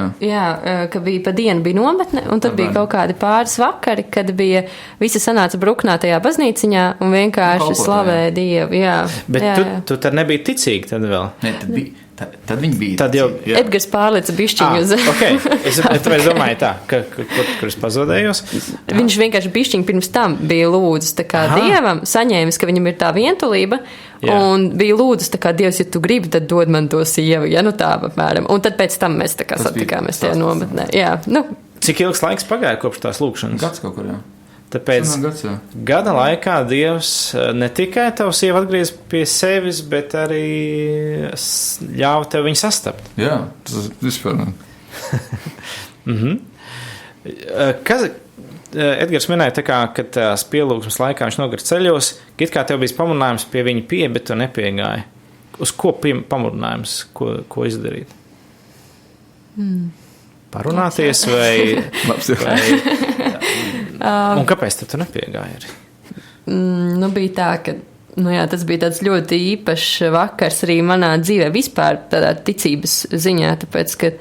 ka bija pa dienu bija nometne, un tad bija kaut kādi pāris vakari, kad bija visi sanāca bruknā tajā baznīciņā un vienkārši slavēja Dievu. Jā. Bet tu tad nebija ticīgi tad vēl? Ne, tad viņi bija. Tad jau Edgars pārlica bišķiņu uz. Okay. Es domāju tā, kur es pazudējos. Viņš vienkārši bišķiņu pirms tam bija lūdzis tā kā Dievam, saņēmis, ka viņam ir tā vientulība, un bija lūdzis tā kā Dievs, ja tu gribi, tad dod man to sievu, ja tā apmēram. Un tad pēc tam mēs tā kā satikāmies tajā nometnē. Jā, Cik ilgs laiks pagāja kopš tās lūkšanas? Gads kaut kur, jā. Tāpēc gada laikā Dievs ne tikai tavu sievu atgriez pie sevis, bet arī ļāva tev viņu sastapt. Jā, tas ir vispār. Edgars minēja, ka tās pielūgsmes laikā viņš nogara ceļos, it kā tev bija pamudinājums pie viņa pie, bet tu nepiegāji. Uz ko pamudinājums, ko izdarīt? Parunāties vai un kāpēc tu nepiegāji arī? Bija tā, ka tas bija tāds ļoti īpašs vakars arī manā dzīvē vispār tādā ticības ziņā, tāpēc, ka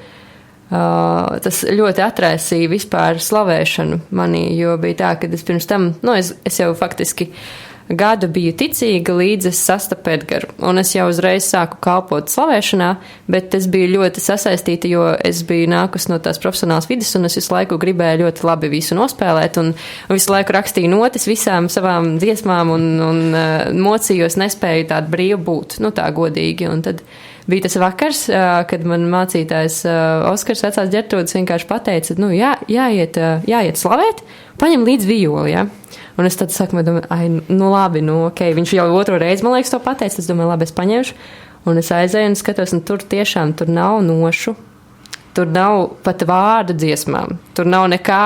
tas ļoti atraisīja vispār slavēšanu manī, jo bija tā, ka es pirms tam, es jau faktiski gadu biju ticīga, līdz es sastapu Edgaru, un es jau uzreiz sāku kalpot slavēšanā, bet es biju ļoti sasaistīta, jo es biju nākus no tās profesionālas vidas, un es visu laiku gribēju ļoti labi visu nospēlēt, un visu laiku rakstīju notis visām savām dziesmām, un mocījos, nespēju tādu brīvu būt, tā godīgi, un tad bija tas vakars, kad man mācītājs Oskars vecās Ģertrūdas vienkārši pateica, jāiet slavēt, paņem līdz violi, jā. Un es tad saku, labi, ok. Viņš jau otro reizi, man liekas, to pateica. Es domāju, labi, es paņemšu. Un es aizēju un skatos, un tur tiešām tur nav nošu. Tur nav pat vārdu dziesmām. Tur nav nekā.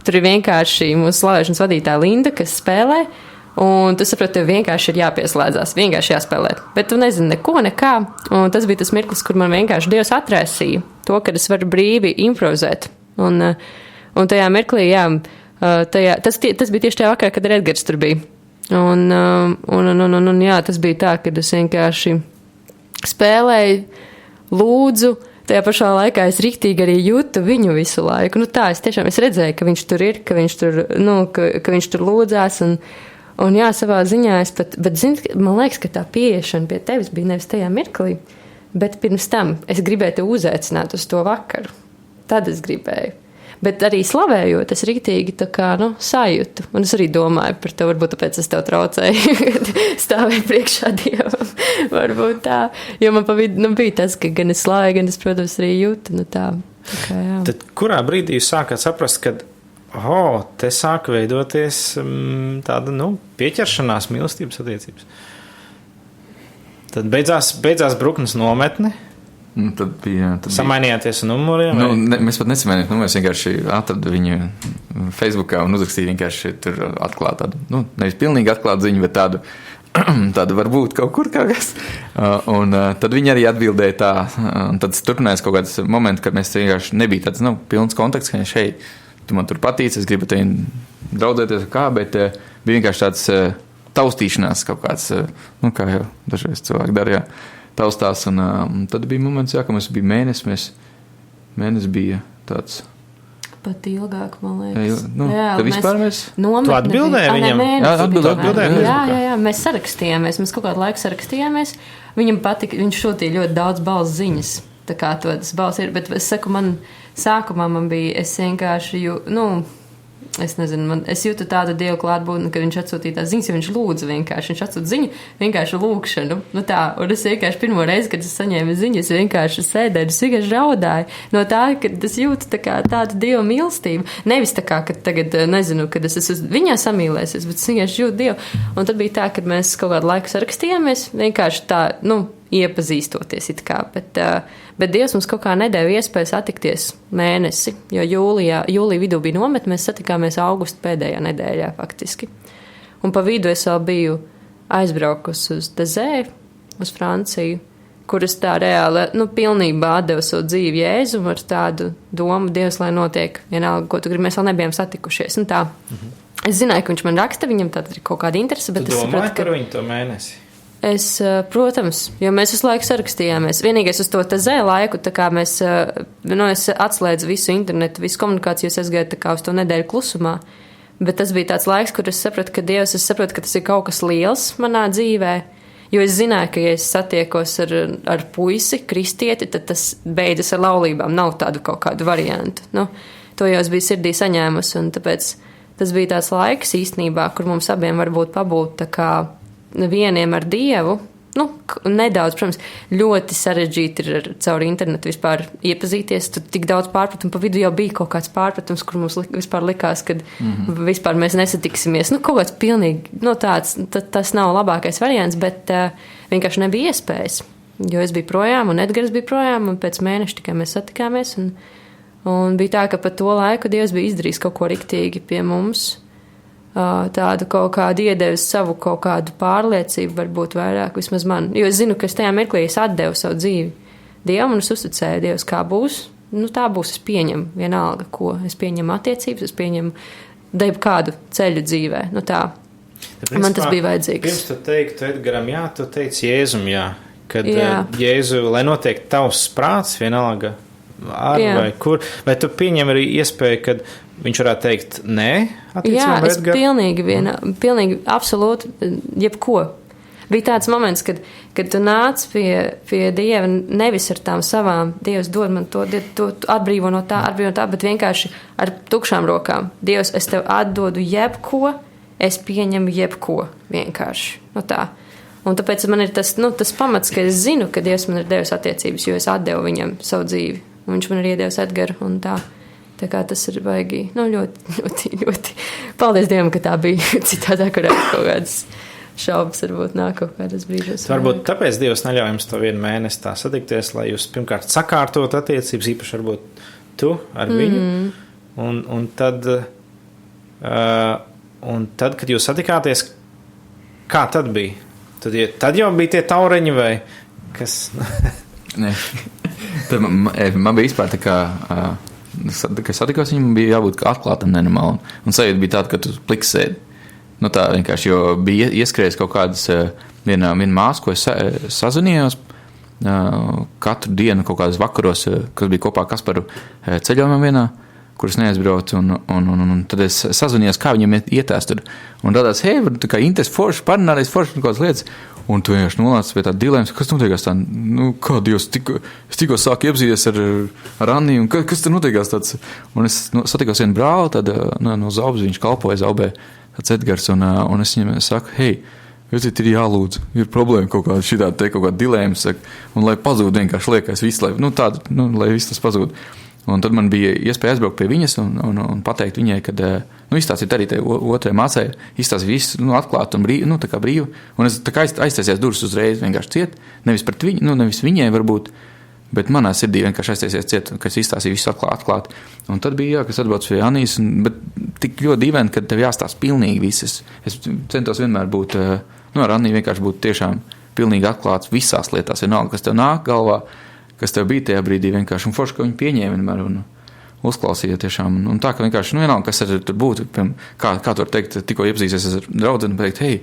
Tur ir vienkārši mūsu slavēšanas vadītāja Linda, kas spēlē. Un tu saproti, tev vienkārši ir jāpieslēdzās, vienkārši jāspēlē. Bet tu nezini neko, nekā. Un tas bija tas mirklis, kur man vienkārši Dievs atraisīja to, ka es varu brīvi improvizēt. Un tajā mirklī, jā, tas bija tieši tajā vakarā, kad Edgars tur bija. Un jā, tas bija tā, kad es vienkārši spēlēju, lūdzu, tajā pašā laikā es riktīgi arī jūtu viņu visu laiku. Es redzēju, ka viņš tur ir, ka viņš tur lūdzās, un jā, savā ziņā bet zini, man liekas, ka tā pieiešana pie tevis bija nevis tajā mirklī, bet pirms tam es gribēju tev uzaicināt uz to vakaru. Tad es gribēju. Bet arī slavējot, es riktīgi tā kā, sajūtu. Un es arī domāju par to, varbūt tāpēc es tev traucēju, kad stāvēju priekšā Dievam. Varbūt tā. Jo man bija tas, ka gan es slavēju, gan es, protams, arī jūtu. Tā kā, jā. Tad kurā brīdī jūs sākāt saprast, ka te sāk veidoties tāda, pieķeršanās, mīlestības attiecības? Tad beidzās Bruknes nometne. Tad bija. Samainījāties ar numuriem? Mēs pat nesamainījām numurus, vienkārši atradu viņu Facebookā un uzrakstīju vienkārši tur atklāt tādu, nevis pilnīgi atklāt ziņu, bet tādu Tāda var būt kaut kur kaut kas. Un tad viņi arī atbildēja tā, un tad turpinājās kaut kāds moments, kad mēs vienkārši nebija tāds, pilns kontakts, ka šeit, tu man tur patīc, es gribu te draudzēties kā, bet bija vienkārši tāds taustīšanās kaut kāds, kā jau dažreiz cilvēki dara, taustās, un tad bija moments, ka mums bija mēnesis bija tāds. Pat ilgāk, man liekas. Tad vispār mēs... Tu atbildēji viņam? Jā, mēs sarakstījāmies, mēs kaut kādu laiku sarakstījāmies. Viņam patika, viņš šūtīja ļoti daudz balss ziņas, tā kā tas balss ir, bet es saku, sākumā man bija, es vienkārši, es nezinu, es jūtu tādu Dievu klātbūtni, ka viņš atsūtīja tās ziņas, jo viņš lūdza vienkārši, viņš atsūta ziņu, vienkārši lūkšanu, un es vienkārši pirmo reizi, kad es saņēmu ziņas, vienkārši sēdēju, es vienkārši raudāju no tā, ka es jūtu tādu Dievu mīlestību, nevis tā kā, ka tagad, nezinu, kad es esmu viņā samīlēsies, bet es vienkārši jūtu Dievu, un tad bija tā, kad mēs kaut kādu laiku sarakstījāmies, vienkārši tā, iepazīstoties it kā, bet Dievs mums kaut kā nedēva iespēju satikties mēnesi, jo jūlija vidū bija nometne, mēs satikāmies augusta pēdējā nedēļā faktiski. Un pa vidu es vēl biju aizbraukusi uz Tezē, uz Franciju, kur es tā reāli, pilnībā atdevu savu dzīvi Jēzum ar tādu domu, Dievs, lai notiek vienalga, ko tu gribi, mēs vēl nebijām satikušies, un tā. Es zināju, ka viņš man raksta, viņam tāda ir kaut kāda interese, bet tu es sapratu, par viņu to mēnesi? Es, protams, jo mēs visu laiku sarakstījāmies. Vienīgais uz to Tezē laiku, tā kā mēs, es atslēdzu visu internetu, visu komunikāciju, es gāju tā kā uz to nedēļu klusumā. Bet tas bija tāds laiks, kur es sapratu, ka Dievs, ka tas ir kaut kas liels manā dzīvē, jo es zināju, ka, ja es satiekos ar puisi, kristieti, tad tas beidzas ar laulībām, nav tādu kaut kādu variantu. To jau es biju sirdī saņēmusi, un tāpēc tas bija tāds laiks īstenībā, kur mums abiem varbūt pabūt tā kā vieniem ar Dievu, nedaudz, protams, ļoti sarežģīti ir caur internetu vispār iepazīties, tur tik daudz pārpratumu, pa vidu jau bija kaut kāds pārpratums, kur mums vispār likās, kad vispār mēs nesatiksimies, kaut kāds pilnīgi, tāds, tas nav labākais variants, bet vienkārši nebija iespējas, jo es biju projām, un Edgars bija projām, un pēc mēneša tikai mēs satikāmies, un bija tā, ka pa to laiku Dievs bija izdarījis kaut ko riktīgi pie mums, tādu kaut kādu iedevis savu kaut kādu pārliecību, varbūt vairāk, vismaz man. Jo es zinu, ka es tajā mirklī es atdevu savu dzīvi Dievam, un es uzticēju Dievs, kā būs. Tā būs, es pieņemu vienalga, ko. Es pieņemu attiecības, es pieņemu kādu ceļu dzīvē. Tā. Man tas bija vajadzīgs. Pirms tu teiktu Edgaram, jā, tu teici Jēzum, jā. Kad Jēzu, lai notiek tavs prāts, vienalga vai kur, vai tu pieņem arī iespēju, kad viņš varētu teikt nē? Jā, es pilnīgi absolūti jebko. Bija tāds moments, kad tu nāc pie Dieva nevis ar tām savām, Dievs dod man to atbrīvo no tā, bet vienkārši ar tukšām rokām. Dievs, es tev atdodu jebko, es pieņemu jebko vienkārši. Tā. Un tāpēc man ir tas pamats, ka es zinu, ka Dievs man ir devis attiecības, jo es atdevu viņam savu dzīvi. Un viņš man ir iedevis Edgaru un tā. Tā kā tas ir baigi, ļoti, ļoti, ļoti. Paldies Dievam, ka tā bija citādā, kur kaut kādas šaubas varbūt nāk kaut kādas brīžos. Varbūt tāpēc Dievs neļauj jums to vienu mēnesi tā satikties, lai jūs pirmkārt sakārtot attiecības, īpaši varbūt tu ar viņu. Un tad, kad jūs satikāties, kā tad bija? Tad jau bija tie taureņi vai kas? Nē. Tad man bija vispār tā kā, kad satikos viņam, bija jābūt atklātam nenormāli. Un sajūta bija tāda, ka tu pliks sēdi. Tā vienkārši, jo bija ieskrējis kaut kādas viena māsa, ko es sazvanījos katru dienu kaut kādas vakaros, kas bija kopā Kasparu ceļojumam vienā, kuras neaizbraucu, un tad es sazvanījos, kā viņam ietās tur. Un tādās, tā kā interesi forši, parunāties forši un kādas lietas. Un tu vienkārši nolāc pie tāda dilēmas, kas notiekās tā, kā Dievs, es tikko sāku iepazīties ar Anniju, un kas tur notiekās tāds. Un es satikos vienu brāli, no Zaubas, viņš kalpoja Zaubē, tāds Edgars, un es viņam saku, redziet, ir jālūdz, ir problēma kaut kāda šitā, kaut kāda dilēma, un lai pazūd vienkārši liekas viss, lai viss tas pazūd. Un tad man bija iespēja aizbraukt pie viņas un pateikt viņai, kad izstāstīt arī tai otrai mācai, izstāstīt visu atklāt un brīvi, tā kā brīvi. Un es tā kā aiztaisies durvis uzreiz vienkārši ciet, nevis pret viņu, nevis viņai varbūt, bet manā sirdī vienkārši aiztaisies ciet, ka es izstāstīju visu atklāt. Un tad bija kas atbrauc pie Anijas, bet tik ļoti dīvaini, kad tev jāstāst pilnīgi visas. Es centos vienmēr būt ar Anniju vienkārši būt tiešām pilnīgi atklāts visās lietās. Vienalga, kas tev nāk galvā, kas tev bija tajā brīdī vienkārši. Un forši, ka viņi pieņēma vienmēr un uzklausīja tiešām. Un tā, ka vienkārši, vienalga, kas tur būtu, kā tu var teikt, tikko iepazīsies ar draudzeni, teikt, hei,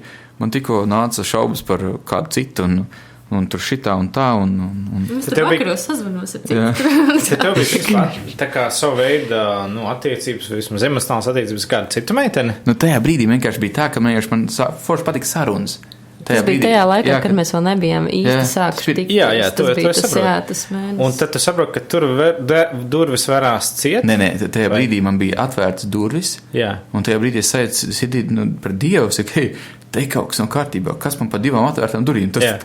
man tikko nāca šaubas par kādu citu un tur šitā un tā. Mēs tur vakaros sazvanos ar citu. Ja tev bija vispār tā kā savu veidu attiecības, vismaz emocionālas attiecības kāda citu meiteni? Tajā brīdī vienkārši bija tā, ka man forši patika sarunas. Tas bija tajā laikā, kad mēs vēl nebijām īsti sākuši tikt. Jā, tas mēnesis. Un tad tu saproti, ka tur durvis varās ciet? Nē, tajā brīdī man bija atvērts durvis. Jā. Un tajā brīdī es sajūtu sirdī par Dievu, saku, hei, te kaut kas nav kārtībā, kas man pa 2 atvērtām durvīm? Tas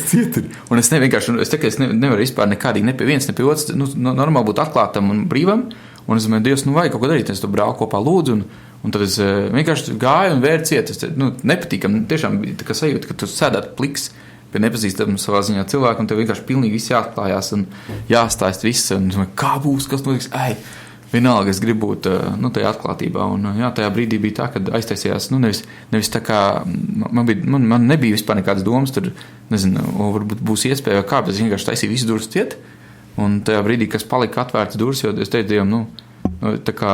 ciet ir. Un es nevaru vispār nekādīgi ne pie viens, ne pie otrs, normāli būt atklātam un brīvam. Un es domāju, Dievs, vajag kaut ko darīt. Es to braucu kopā lūdzu. Un tad es vienkārši gāju un vēru ciet. Es nepatīkam, tiešām bija tā kā sajūta, ka tu sēdētu pliks pie nepazīstamiem savā ziņā cilvēku, un tev vienkārši pilnīgi viss jāatklājās un jāstāst viss. Un es domāju, kā būs, kas notiks? Vienalga, es gribu būt tajā atklātībā. Un tajā brīdī bija tā, kad aiztaisījās, nevis tā kā, man nebija vispār nekādas domas, tur, nezinu, varbūt būs iespēja, kā, bet es vienkārši taisīju visu durvis ciet. Un tajā brīdī, kas palika atvērts durvis, jo es teicu Dievam, tā kā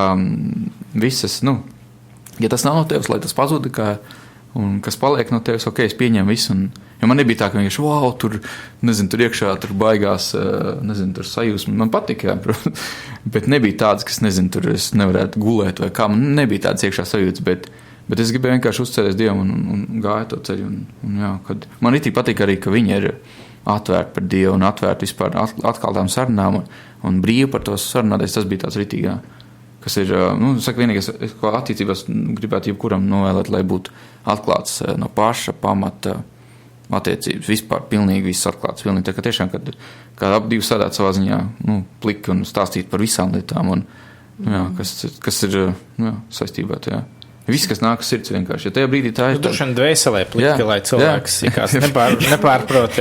visas, ja tas nav no tevis, lai tas pazūd, un kas paliek no tevis, ok, es pieņemu visu. Jo man nebija tā, ka vienkārši, wow, tur iekšā, tur baigās, tur sajūsmi. Man patika, bet nebija tāds, kas, tur es nevarētu gulēt vai kā. Man nebija tāds iekšā sajūtas, bet es gribēju vienkārši uzcēties Dievam un gāju to ceļu. Man itī patika arī, ka viņi ir atvērti par Dievu un atvērti vispār atklātām sarunām un brīvi par to sarunāties. Tas bija tāds ritīgā, kas ir, vienīgais, ko attiecībās gribētu jebkuram novēlēt, lai būtu atklāts no paša pamata attiecības. Vispār pilnīgi viss atklāts. Pilnīgi tā, ka tiešām, kad ap divi sēdēt savā ziņā, pliki un stāstīt par visām lietām un, kas ir saistībā tajā. Viss, kas nāk uz sirds vienkārši. Ja tajā brīdī tā ir... Droši vien dvēselē pliki, lai cilvēks nepārprot.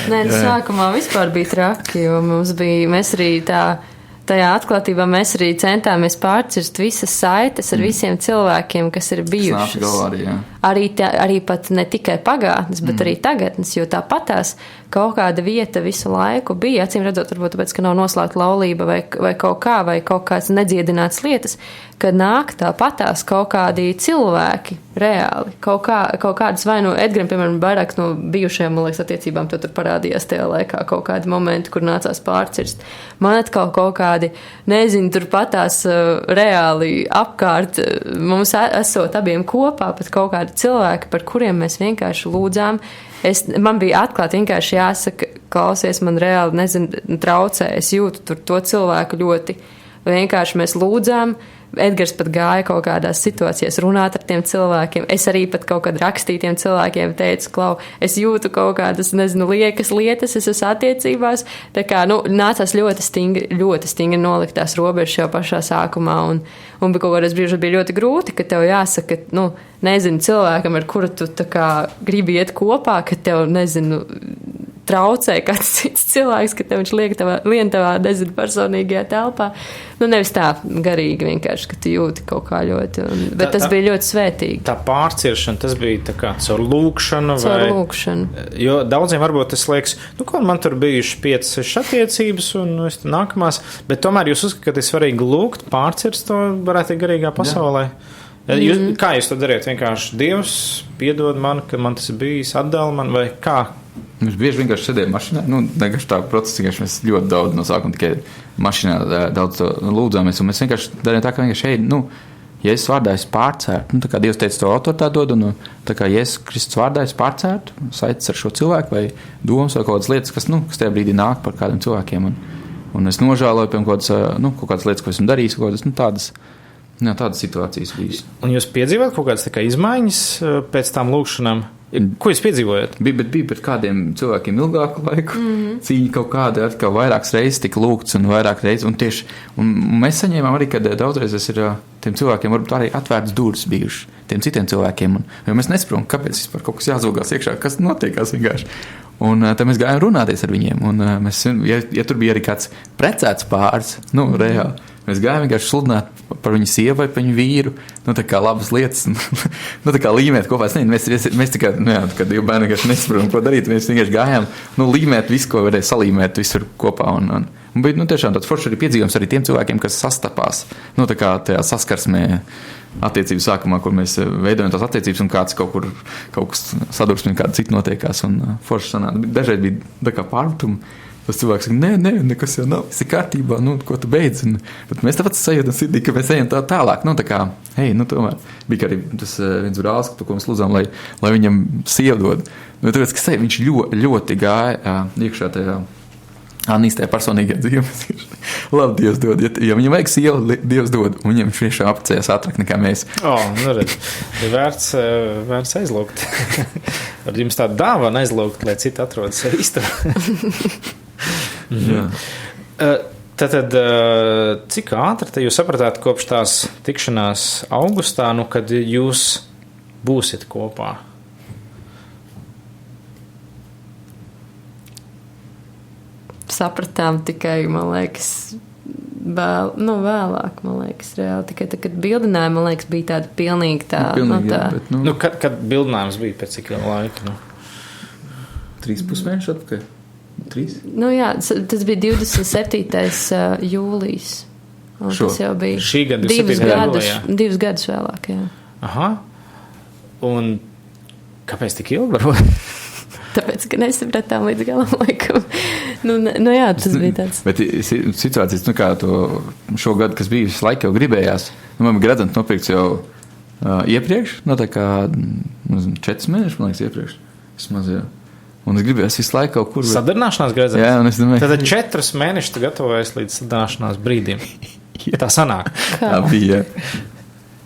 Nē, sākumā vispār bija traki, jo mēs arī tajā atklātībā mēs arī centāmies pārcirst visas saites ar visiem cilvēkiem, kas ir bijušas. Arī pat ne tikai pagātnes, bet arī tagadnes, jo tāpatās kaut kāda vieta visu laiku bija, acīm redzot, varbūt tāpēc, ka nav noslēgta laulība vai kaut kāds nedziedināts lietas, kad nāk tāpatās kaut kādi cilvēki reāli, kaut kādas vai Edgaram, piemēram, vairāk no bijušajām, man liekas, attiecībām tur parādījās tajā laikā kaut kādi momenti, kur nācās pārcirst. Man atkal kaut kādi, tur patās reāli apkārt, mums esot abiem kopā, pat kaut kādi cilvēki, par kuriem mēs vienkārši lūdzām. Man bija atklāti vienkārši jāsaka, klausies, man reāli, traucē, es jūtu tur to cilvēku ļoti. Vienkārši mēs lūdzām, Edgars pat gāja kaut kādās situācijās runāt ar tiem cilvēkiem. Es arī pat kaut kad rakstīju tiem cilvēkiem, teicu, klau, es jūtu kaut kādas, liekas lietas, es esmu attiecībās. Tā kā, nācās ļoti stingri nolikt tās robežas jau pašā sākumā. Un bija kaut kādās brīžos bija ļoti grūti, ka tev jāsaka, cilvēkam, ar kuru tu tā kā gribi iet kopā, ka tev, traucē kāds cits cilvēks, ka tev viņš lien tavā, personīgajā telpā. Nevis tā garīgi vienkārši, ka tu jūti kaut kā ļoti, bet tas bija ļoti svētīgi. Tā pārciršana, tas bija tā kā caur lūkšanu? Caur lūkšanu. Jo daudziem varbūt tas liekas, man tur bijuši 5-6 attiecības un nākamās, bet tomēr jūs uzskatāt, ka ir svarīgi lūgt, pārcirst to varētu garīgā pasaulē. Kā jūs to dariet? Vienkārši Dievs piedod man, ka man tas ir bijis, atdala man vai kā? Mēs bieži vienkārši sēdējām mašīnā. Vienkārši tā procesa, ka mēs ļoti daudz no sākuma tikai mašīnā daudz to lūdzāmies. Un mēs vienkārši darījām tā, ka vienkārši Jēzus vārdā es pārcērtu. Tā kā Dievs teica to autoritāti dod, un tā kā Jēzus Kristus vārdā es pārcērtu saites ar šo cilvēku vai domas vai kaut kādas lietas, kas tajā brīdī nāk par kādiem cilvēkiem. Un es nožēloju, piemēram, kaut kādas lietas, ko esmu darījis, kaut kādas tādas situācijas bijis. Un jūs piedzīvojat kaut kādas izmaiņas pēc tām lūkšanām? Ko jūs piedzīvojat? Bija pret kādiem cilvēkiem ilgāku laiku. Cīņa kaut kāda, atkal vairākas reizes tika lūgts un vairāk reizes. Un mēs saņēmām arī, ka daudzreiz ir tiem cilvēkiem varbūt arī atvērts durvis bijuši tiem citiem cilvēkiem. Jo mēs nesaprotam, kāpēc vispār kaut kas jāzogās iekšā, kas notiekās vienkārši. Un tad mēs gājām runāties ar viņiem. Un mēs, ja tur bija arī kāds precēts pāris, reāli, Mēs gājām vienkārši sludināt par viņu sievu vai par viņu vīru, nu tā kā labas lietas, nu tā kā līmēt kopā. Mēs tikai, nu jā, kad divi bērni vienkārši nesaprotam, ko darīt, mēs vienkārši gājām, nu līmēt visu, ko varēja salīmēt visur kopā. Un bija, nu tiešām tāds foršs arī piedzīvums arī tiem cilvēkiem, kas sastapās, nu tā kā tajā saskarsmē attiecību sākumā, kur mēs veidojam tās attiecības un kāds kaut kas sadursmi, kāda cita notiekās un forši sanāca. Dažreiz bija tā kā pārmetumi. Tas cilvēks saka, nē, nekas jau nav, viss ir kārtībā, nu, ko tu beidz. Bet mēs tāpat sajūtam sirdī, ka mēs ejam tālāk. Nu, tā kā, nu, tomēr bija arī tas viens brālis, par ko mēs lūdzām, lai viņam sievu dod. Nu, tāpēc, ka viņš ļoti gāja iekšā tajā īstajā personīgajā dzīvē. Labi, Dievs dod. Ja viņam vajag sievu, Dievs dod. Un viņam tiešām apprecējās ātrāk nekā mēs. Nu redz, ir vērts aizlūgt. Var jums tādu dāvanu aizlūgt, lai citi atrodas īstenībā. Tad cik ātri te jūs sapratāt kopš tās tikšanās augustā, nu, kad jūs būsiet kopā? Sapratām tikai, man liekas, vēlāk, man liekas, reāli. Tikai tad, kad bildināja, man liekas, bija tāda pilnīgi tā. Kad bildinājums bija pēc cik laika? 3,5 mēneši atpakaļ. 3? Nu jā, tas bija 27. jūlijas. Tas jau bija šī gada 27. 2 gadus vēlāk, jā. Aha. Un kāpēc tik ilgi varbūt? Tāpēc, ka nesapratām līdz galam laikam. Nu jā, tas bija tāds. Bet situācijas, nu kā to šo gadu, kas bija, visu laiku jau gribējās. Nu, man bija gradzens nopirkts jau iepriekš, no tā kā 4 mēneši, man liekas, iepriekš. Vismaz jau. Un es gribēju visu laiku kaut kur... Sadarināšanās gradzens? Jā, un es domāju... Tātad 4 mēnešus tu gatavojies līdz sadarināšanās brīdim. Tā sanāk. Tā bija.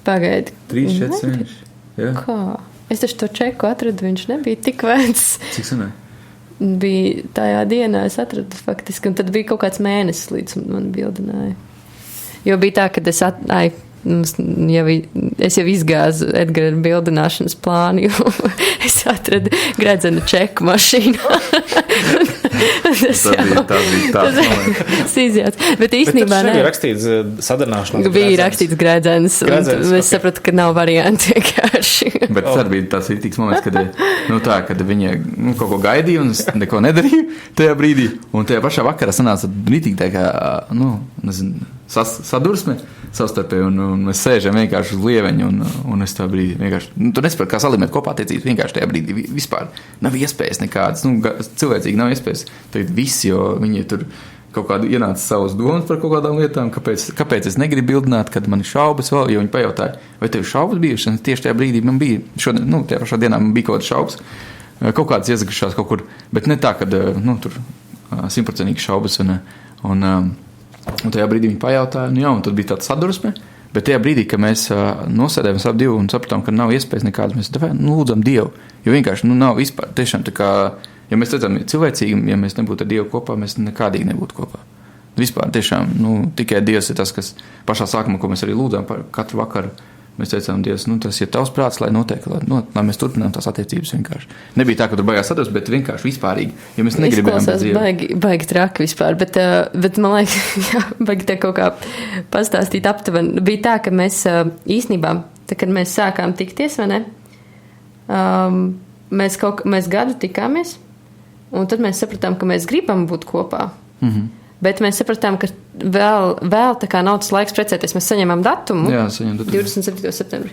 Pagaidi. 3-4 mēneši. Jā. Kā? Es taču to čeku atradu, viņš nebija tik vecs. Cik sanāk? Bija tajā dienā, es atradu faktiski, un tad bija kaut kāds mēnesis, līdz man bildināja. Jo bija tā, kad es jau izgāzu Edgara bildināšanas plānu, jo es atradu gredzenu čeku mašīnu. Tas bija tāds. Bet īstenībā ne. Bija rakstīts sadarināšanās. Bija rakstīts gredzens, un es sapratu, ka nav varianti vienkārši. Bet tas arī bija tāds rītīgs moments, kad viņa kaut ko gaidīja un es neko nedarīju tajā brīdī. Un tajā pašā vakarā sanāca rītīgi tā kā, sadursme savstarpēji, un mēs sēžam vienkārši uz lieveņu, un es tā brīdī vienkārši, tu nesaprati, kā salimēt kopā attiecības, vienkārši tajā brīdī vispār nav iespējas nekādas, cilvēcīgi nav iespējas tagad visi, jo viņi tur kaut kādu ienāca savas domas par kaut kādām lietām, kāpēc es negribu bildināt, kad man ir šaubas vēl, jo viņi pajautāja, vai tev ir šaubas bijušas, un tieši tajā brīdī man bija, tajā pašā dienā man bija kaut kādas šaubas, kaut kādas iezagušās kaut kur, bet ne tā, kad, tur 100% šaubas, un tajā brīdī viņi pajautāja, un tad bija tāda sadursme, bet tajā brīdī, kad mēs nosēdējām ap divu un sapratām, ka nav iespējas nekādas, mēs lūdzam Dievu, jo vienkārši nav vispār tiešām tā kā, ja mēs redzam cilvēcīgi, ja mēs nebūtu ar Dievu kopā, mēs nekādīgi nebūtu kopā. Vispār tiešām, tikai Dievs ir tas, kas pašā sākumā, ko mēs arī lūdzām par katru vakaru, mēs teicām, Dievs, tas ir tavs prāts, lai notiek, lai mēs turpinām tās attiecības vienkārši. Nebija tā, ka tur baigās sadarbs, bet vienkārši vispārīgi, ja mēs negribējām bez Dievu. Baigi traki vispār, bet man liekas, jā, baigi te kaut kā pastāstīt aptuveni. Bija tā, ka mēs īstenībā, kad mēs sākām tikties, vai ne, mēs gadu tikāmies, un tad mēs sapratām, ka mēs gribam būt kopā. Mhm. Bet mēs sapratām, ka vēl tā kā nav tas laiks precēties. Mēs saņemam datumu. Jā, saņem datumu. 27. septembrī.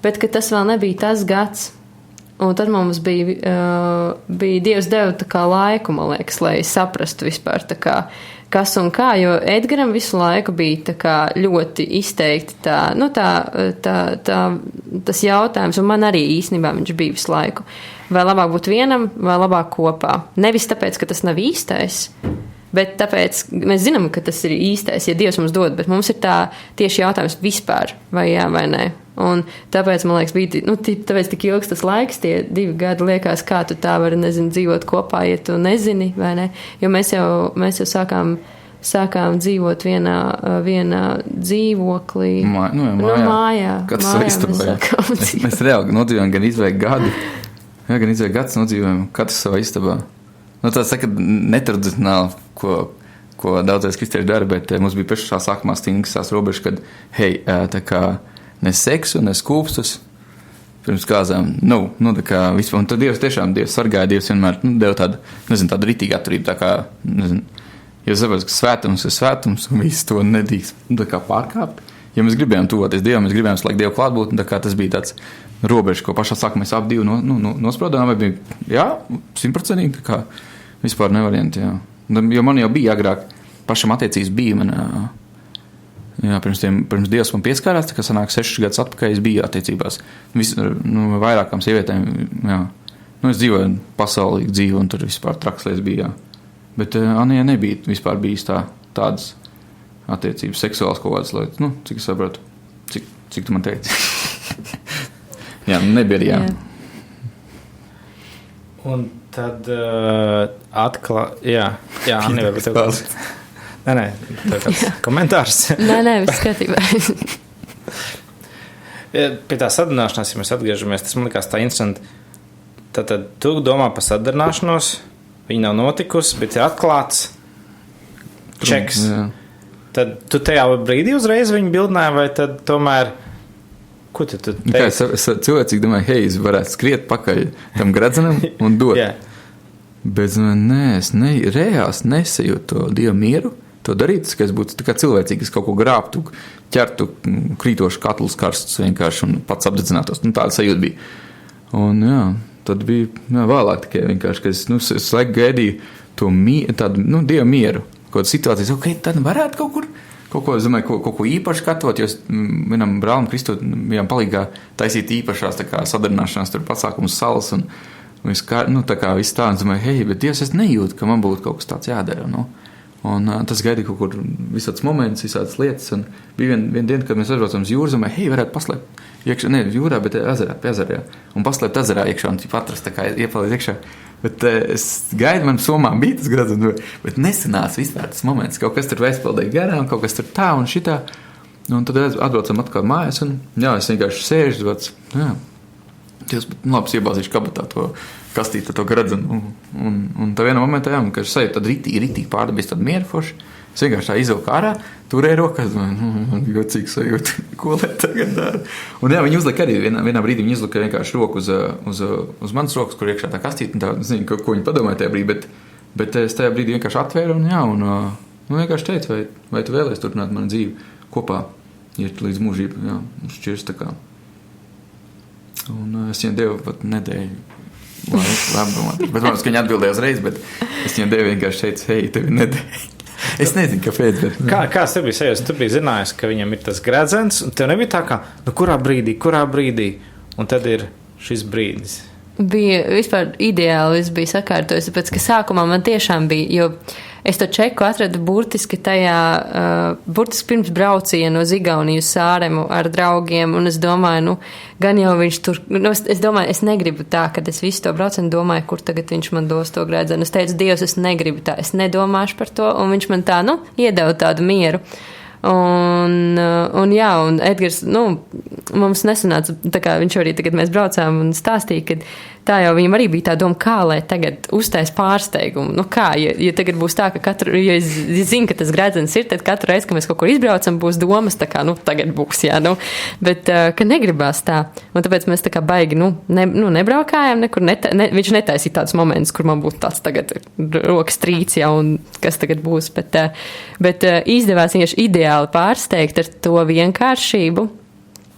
Bet ka tas vēl nebija tas gads. Un tad mums bija Dievs deva tā kā laiku, man liekas, lai saprastu vispār tā kā kas un kā, jo Edgaram visu laiku bija tā kā ļoti izteikti tas jautājums, un man arī īstenībā viņš bija visu laiku. Vai labāk būt vienam, vai labāk kopā. Nevis tāpēc, ka tas nav īstais, bet tāpēc mēs zinām, ka tas ir īstais, ja Dievs mums dod, bet mums ir tā tieši jautājums vispār, vai jā, vai nē. Un tāpēc, man liekas, bija tāpēc tik ilgs tas laiks, tie 2 gadi liekas, kā tu tā vari, dzīvot kopā, ja tu nezini, vai ne. Jo mēs jau sākām dzīvot vienā dzīvoklī. Mājā. Mēs reāli nodzīvojam gan izvēju gadu. Jā, gan izvēju gads nodzīvojam katrs savā istabā. Tas saka, netradicionāli, ko ko daudzais kristieši dara, bet mums bija pašā sākumā stingras tās robežas, kad, hei, tā kā ne seksu, ne skūpstus, pirms kāzām, tā kā vispār, un tad Dievs sargāja, Dievs vienmēr, deva tādu, tādu ritīgu atturību, tā kā, jo saprot, ka svētums ir svētums, un visu to nedrīkst, tā kā pārkāpt. Ja mēs gribējām tuvoties Dievam, mēs gribējām slēgt Dievu klātbūt, un tā kā tas bija tāds robežs, ko pašā sākumā mēs ap divu nospraudām, vai bija, jā, 100%, tā kā vispār nevarianti, jā. Jo man jau bija agrāk, pašam attiecības bija man, jā, pirms Dievs man pieskārās, tā kā sanāk 6 gadus atpakaļ, es biju attiecībās. Vairākām sievietēm, jā. Es dzīvoju pasaulīgi dzīvi, un tur vispār traks lietas bija, jā. Bet Anijai nebija vispār bijis tādas attiecības, seksuāls kaut kādas lietas, cik es saprotu, cik tu man teici. Jā, nebija arī, jā. Un tad jā, Anija, varbūt tev Nē, tev kāds komentārs. Nē, viss kārtībā. Pie tā sadarināšanās, ja mēs atgriežamies, tas man likās tā interesanti. Tad tu domā par sadarināšanos, viņa nav notikusi, bet ir atklāts čeks. Jā. Tad tu tajā brīdī uzreiz viņu bildināji, vai tad tomēr, ko tu teici? Es cilvēcīgi domāju, hei, es varētu skriet pakaļ tam gradzenam un dot. Jā. Bet es reāls nesajūtu to Dievu mieru, to darīt, ka es būtu tā kā cilvēcīgi, es kaut ko grābtu, ķertu krītošu katlus karstus vienkārši un pats apdedzinātos. Tāda sajūta bija. Un jā, tad bija vēlāk tikai vienkārši, ka es laiku gaidīju to tādu, Dievu mieru, kaut situācijas, ok, tad varētu kaut ko, es domāju, kaut ko īpaši gatavot, jo es vienam brālim Kristu bijām palīgā taisīt īpašās tā kā sadarināšanās tur pasākums salas un tā kā viss tā, un es domāju, hei, bet Dievs, es nejūtu, ka man būtu kaut kas tāds jādara, Un tas gaidīja kaut kur visāds moments, visādas lietas, un bija viena diena, kad mēs aizbraucam uz jūru, domāju, hei, varētu paslēpt iekšā, ne jūrā, bet ezerā, pie ezerā, un paslēpt ezerā iekšā, un atrast tā kā iepalīdz iekšā. Bet es gaidu, man somā bija tas gradzens, bet nesanāca vispār tas moments, kaut kas tur aizpildīja garām, kaut kas tur tā un šitā, un tad atbraucam atkal mājās, un jā, es vienkārši sēžu, jā, Dievs, bet labi, iebāzīšu kabatā to kastīti, to gradzenu, un tā vienā momentā, jā, ka es sajūtu tad ritīgi pārdabīs tad mieru forši, es vienkārši tā izvilku ārā, turēju rokas, man jocīgi sajūta, ko lai tagad dara. Un jā, viņi uzlika arī, vienā brīdī viņi uzlika vienkārši roku uz manas rokas, kur iekšā tā kastīti, un tā, nezinu, ko viņi padomāja tajā brīdī, bet es tajā brīdī vienkārši atvēru, un jā, un vienkārši teicu, vai tu vēlies turpināt manu dzīvi kopā, iet līdz mūžību, jā, šķirs tā kā. Un es viņam devu pat nedēļu labdomāt. Bet, protams, ka viņi atbildēja uzreiz, bet es viņam devu vienkārši teicu, hei, tevi nedēļu. Es nezinu, kāpēc, bet... Kāds tev bija sajūta? Tu biji zinājis, ka viņam ir tas gredzens, un tev nebija tā kā, kurā brīdī, un tad ir šis brīdis. Bija vispār ideāli, viss bija sakārtojis, tāpēc, ka sākumā man tiešām bija, jo es to čeku atradu burtiski pirms brauciena uz Igauniju Sāremu ar draugiem, un es domāju, gan jau viņš tur, es domāju, es negribu tā, kad es visu to braucienu domāju, kur tagad viņš man dos to grēdzenu. Es teicu, Dievs, es negribu tā, es nedomāšu par to, un viņš man tā, iedeva tādu mieru. Un Edgars, mums nesanāca, tā kā viņš arī tagad mēs braucām un stāstīja, ka tā jau viņam arī bija tā doma, kā lai tagad uztais pārsteigumu. Ja tagad būs tā, ka ja es zinu, ka tas grēdzens ir, tad katru reizi, kad mēs kaut kur izbraucam, būs domas, tā kā, tagad būs, jā, bet, ka negribās tā. Un tāpēc mēs tā kā baigi, nebraukājām nekur, viņš netaisīja tāds moments, kur man būtu tāds tagad rokas trīts, jā, un kas tagad būs, bet izdevās vienkārši ideāli pārsteigt ar to vienkāršību.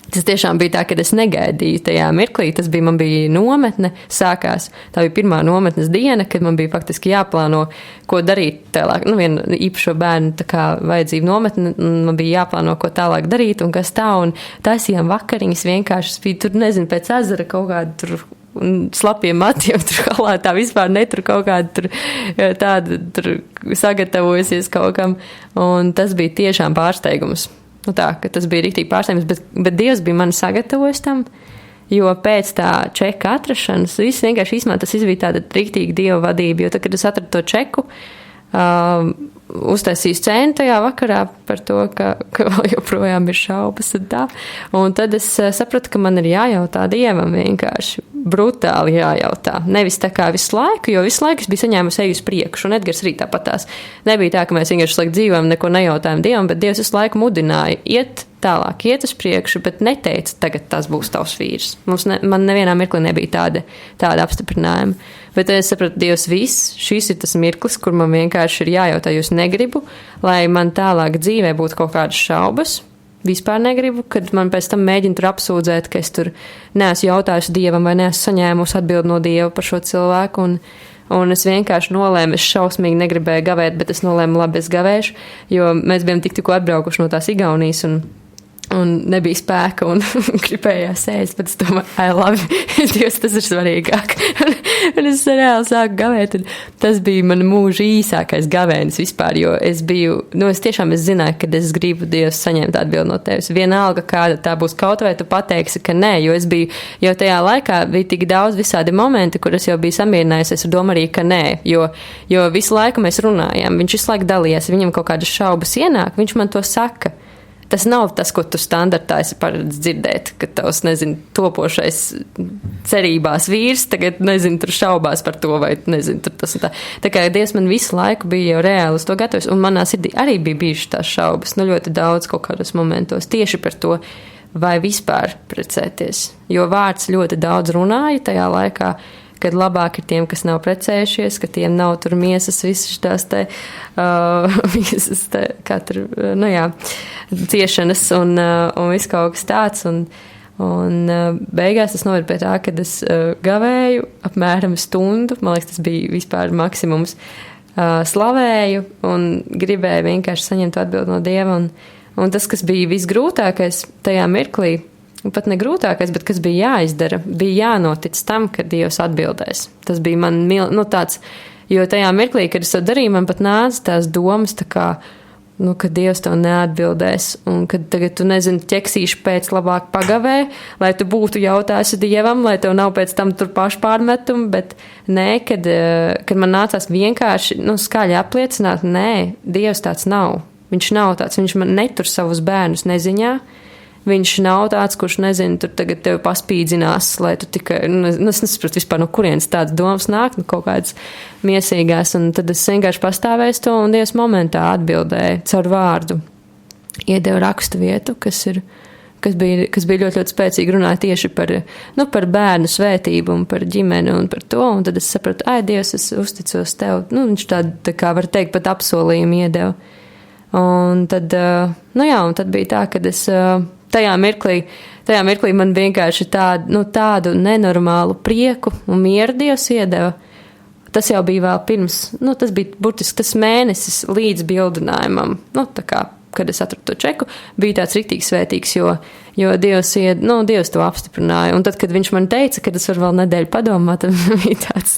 Tas tiešām bija tā, ka es negaidīju tajā mirklī. Man bija nometne, sākās. Tā bija pirmā nometnes diena, kad man bija faktiski jāplāno, ko darīt tālāk. Viena īpašo bērnu tā kā vajadzību nometne, man bija jāplāno, ko tālāk darīt un kas tā. Un taisījām vakariņas vienkārši. Bija tur, nezinu, pēc ezera kaut kāda tur slapiem matiem, tur halātā vispār netur kaut kāda tāda tur sagatavojusies kaut kam. Un tas bija tiešām pārsteigums. Ka tas bija riktīgi pārsteigums, bet Dievs bija mani sagatavojis tam, jo pēc tā čeka atrašanas viss vienkārši īsumā tas bija tāda riktīgi Dieva vadība, jo tad, kad es atradu to čeku, uztaisīju scēnu tajā vakarā par to, ka vēl joprojām ir šaubas un tā, un tad es sapratu, ka man ir jājautā Dievam vienkārši, brutāli jājautā. Nevis tā kā visu laiku, jo visu laiku es biju saņēmusi eju uz priekšu, un Edgars arī tāpatās. Nebija tā, ka mēs vienkārši laiku dzīvojam, neko nejautājam Dievam, bet Dievs visu laiku mudināja iet tālāk, iet uz priekšu, bet neteica, tagad tas būs tavs vīrs. Man nevienā mirklī nebija tāda apstiprinājuma. Bet es sapratu, Dievs viss, šis ir tas mirklis, kur man vienkārši ir jājautā, jo es negribu, lai man tālāk dzīvē būtu kaut kādas šaubas. Vispār negribu, kad man pēc tam mēģina tur apsūdzēt, ka es tur neesmu jautājusi Dievam vai neesmu saņēmusi atbildi no Dieva par šo cilvēku. Un es vienkārši nolēmu, es šausmīgi negribēju gavēt, bet es nolēmu, labi, es gavēšu, jo mēs bijām tikko atbraukuši no tās Igaunijas un nebija spēka un gribējās ēst, bet es domāju, labi, Dievs, tas ir svarīgāk. Un es reāli sāku gavēt, un tas bija man mūža īsākais gavēnis vispār, jo es tiešām zināju, ka es gribu Dievs saņemt atbildi no tevis. Vienalga, kāda tā būs, kaut vai tu pateiksi, ka nē, jo es biju, jau tajā laikā bija tik daudz visādi momenti, kur es jau biju samierinājusies ar domu arī, ka nē, jo visu laiku mēs runājām, viņš visu laiku dalījās, viņam kaut kādas šaubas ienāk, viņš man to saka. Tas nav tas, ko tu standartā esi paredz dzirdēt, ka tavs, topošais cerībās vīrs tagad, tur šaubās par to, vai, tur tas un tā. Tā kā Dievs man visu laiku bija jau reāli uz to gatavs, un manā sirdī arī bija bijušas tās šaubas, ļoti daudz kaut kādos momentos, tieši par to, vai vispār precēties. Jo vārds ļoti daudz runāja tajā laikā, kad labāk ir tiem, kas nav precējušies, ka tiem nav tur miesas visas tās ciešanas un viss kaut kas tāds. Un beigās tas noved pie tā, kad es gavēju apmēram stundu, man liekas, tas bija vispār maksimums, slavēju un gribēju vienkārši saņemt atbildi no Dieva. Un tas, kas bija visgrūtākais tajā mirklī, pat ne grūtākais, bet kas bija jāizdara, bija jānotic tam, kad Dievs atbildēs. Tas bija man tāds, jo tajā mirklī, kad es to darīju, man pat nāca tās domas, tā kā, ka Dievs to neatbildēs, un kad tagad tu ķeksīši pēc labāk pagavē, lai tu būtu jautājusi Dievam, lai tev nav pēc tam tur pašpārmetumi, bet nē, kad man nācās vienkārši, skaļi apliecināt, nē, Dievs tāds nav. Viņš nav tāds, viņš man netur savus bērnus neziņā. Viņš nav tāds, kurš, tur tagad tevi paspīdzinās, lai tu tikai, es nesaprotu vispār, no kurienes tādas domas nāk, kaut kādas miesīgās, un tad es vienkārši pastāvēju to, un Dievs momentā atbildēja caur vārdu. Iedeva rakstu vietu, kas bija ļoti, ļoti spēcīgi runāja tieši par bērnu svētību un par ģimeni un par to, un tad es sapratu, Dievs, es uzticos tev. Viņš tā kā var teikt, pat apsolījumu iedeva. Un tad, un tad bija tā, kad es tajā mirklī man vienkārši tādu nenormālu prieku un mieru Dievs iedeva. Tas jau bija vēl pirms, tas bija burtiski tas mēnesis līdz bildinājumam, kad es atradu to čeku, bija tāds riktīgi svētīgs, jo Dievs to apstiprināja. Un tad, kad viņš man teica, ka es varu vēl nedēļu padomāt, tad bija tāds,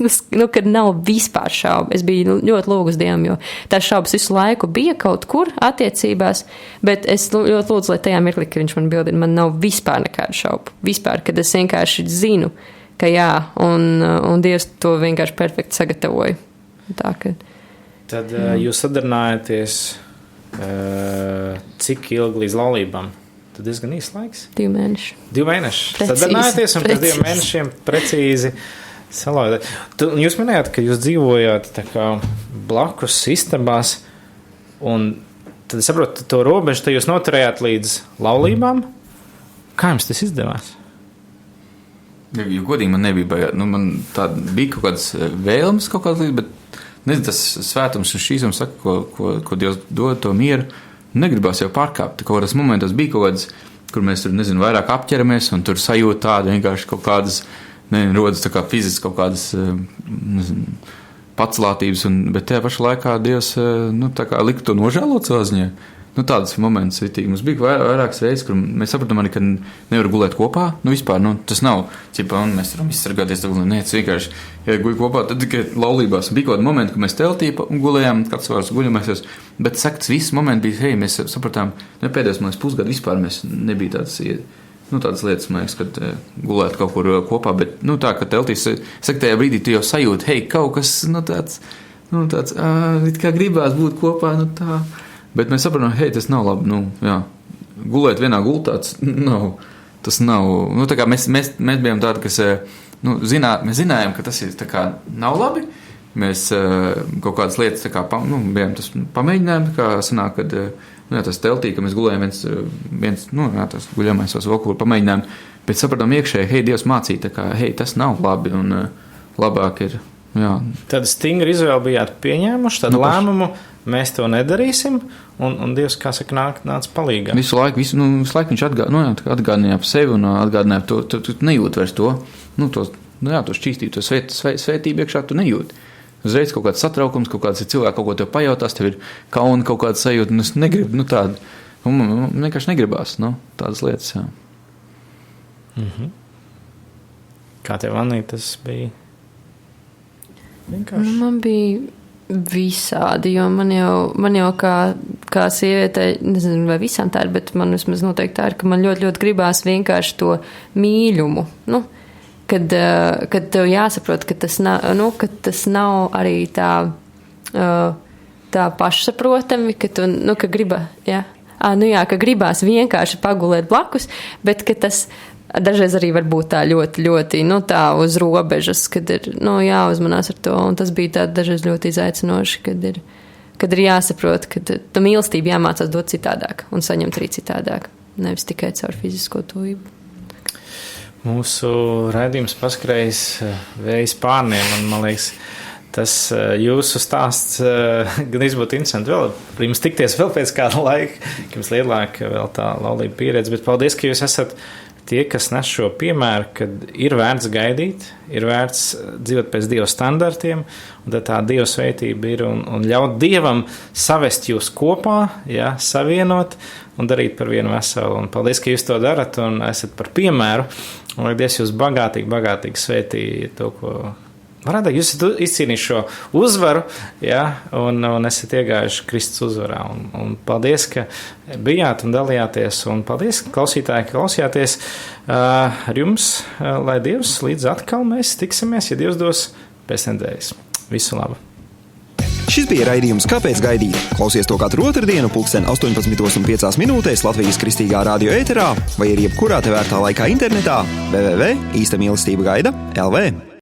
kad nav vispār šaubu. Es biju ļoti lūgus Dievam, jo tās šaubas visu laiku bija kaut kur attiecībās, bet es ļoti lūdzu, lai tajā mirklī, kad viņš man bildina, man nav vispār nekādu šaubu. Vispār, kad es vienkārši zinu, ka jā, un Dievs to vienkārši perfekti sagatavoja. Tā, ka... Tad jūs sadarinājaties cik ilgi līdz laulībām? Tad diezgan īsts laiks. 2 mēneši. 2 mēneši. Sadarinājaties un pēc 2 mēnešiem precīzi salaidāt. Jūs minējāt, ka jūs dzīvojāt tā kā blakus istabās, un tad es saprotu, to robežu jūs noturējāt līdz laulībām. Kā jums tas izdevās? Jo godīgi man nebija baigāt. Man tāda bija kaut kādas vēlmes kaut kādas līdz, bet tas svētums un šīsums saka, ko Dievs dod to mieru, negribās jau pārkāpt. Kaut kādas momentos bija kaut kādas, kur mēs tur, vairāk apķeramies un tur sajūt tādu vienkārši kaut kādas, rodas tā kā fiziski kaut kādas, pacelātības, bet tajā pašā laikā Dievs, tā kā lika to nožēlot savā ziņā. Tādas momentus vitīgi. Mums bija vairākas reizes, kur mēs sapratām, ka nevar gulēt kopā. Vispār, tas nav, mēs varam izsargāties, nē, tas vienkārši, ja guļ kopā, tad tikai laulībās. Bija kaut kādi momenti, kad mēs teltī gulējām, kāds vārds guļamēsies, bet sakts, viss momenti bija, mēs sapratām, pēdējos, man liekas, pusgadu vispār mēs nebija tādas lietas, man liekas, kad gulēt kaut kur kopā, bet, tā, ka teltīs, tajā brīdī tu jau sajūti, kaut kas, tāds, it kā gribās būt kopā, tā. Bet mēs sapratām, tas nav labi. Gulēt vienā gultā, tas nav. Tā kā mēs bijām tādi, kas mēs zinājām, ka tas ir tā kā nav labi. Mēs kaut kādas lietas tā kā, bijām tas pamēģinājām, kā sanāk, kad tas teltī, ka mēs gulējām tas guļamais tos vokūru pamēģinājām, bet sapratām iekšēji, hei, Dievs mācīja, tā kā, hei, tas nav labi un labāk ir, jā. Tad stingri izvēli bijāt pieņēmuši, tad lēmumu mēs to nedarīsim, un Dievs, kā saka, nāca palīgā. Visu laiku viņš atgādināja par sevi un atgādināja, tu nejūti vairs to, to šķīstību, to svētību iekšā tu nejūti. Uzreiz kaut kāds satraukums, kaut kāds ir cilvēki, kaut ko tev pajautās, tev ir kauna kaut kāda sajūta, un es negribu, tādu, man vienkārši negribās, tādas lietas, jā. Mhm. Kā tev, Annī, tas bija vienkārši? Man bija visādi, jo man jau kā sievietei, nezinu, vai visām tā ir, bet man vismaz noteikti tā ir, ka man ļoti, ļoti gribās vienkārši to mīļumu, Kad tev jāsaprot, ka tas nav arī tā pašsaprotami, ka tu, ka ka gribās vienkārši pagulēt blakus, bet ka tas dažreiz arī var būt tā ļoti, ļoti, tā uz robežas, kad ir, jāuzmanās ar to, un tas bija tā dažreiz ļoti izaicinoši, kad ir jāsaprot, ka tu mīlestību jāmācās dot citādāk un saņemt arī citādāk, nevis tikai caur fizisko tuvību. Mūsu raidījums paskrējis vējas pārniem, un man liekas, tas jūsu stāsts gan būtu interesanti vēl, jums tikties vēl pēc kāda laika, ka jums lielāka vēl tā laulība pieredze, bet paldies, ka jūs esat tie, kas nes šo piemēru, kad ir vērts gaidīt, ir vērts dzīvot pēc Dieva standartiem, un tad tā Dieva svētība ir un ļaut Dievam savest jūs kopā, savienot un darīt par vienu veselu. Un paldies, ka jūs to darat un esat par piemēru. Un lai Dievs jūs bagātīgi svētī to, ko varētu, jūs esat izcīnījuši šo uzvaru, un esat iegājuši Kristus uzvarā. Un paldies, ka bijāt un dalījāties, un paldies, klausītāji, ka klausījāties ar jums, lai Dievs līdz atkal mēs tiksimies, ja Dievs dos pēc nedēļas. Visu labu! Šis bija raidījums Kāpēc gaidīt? Klausies to katru otrdienu 18:05 Latvijas Kristīgā radio ēterā vai arī jebkurā tevērtā laikā internetā www.īstamīlestība gaida LV.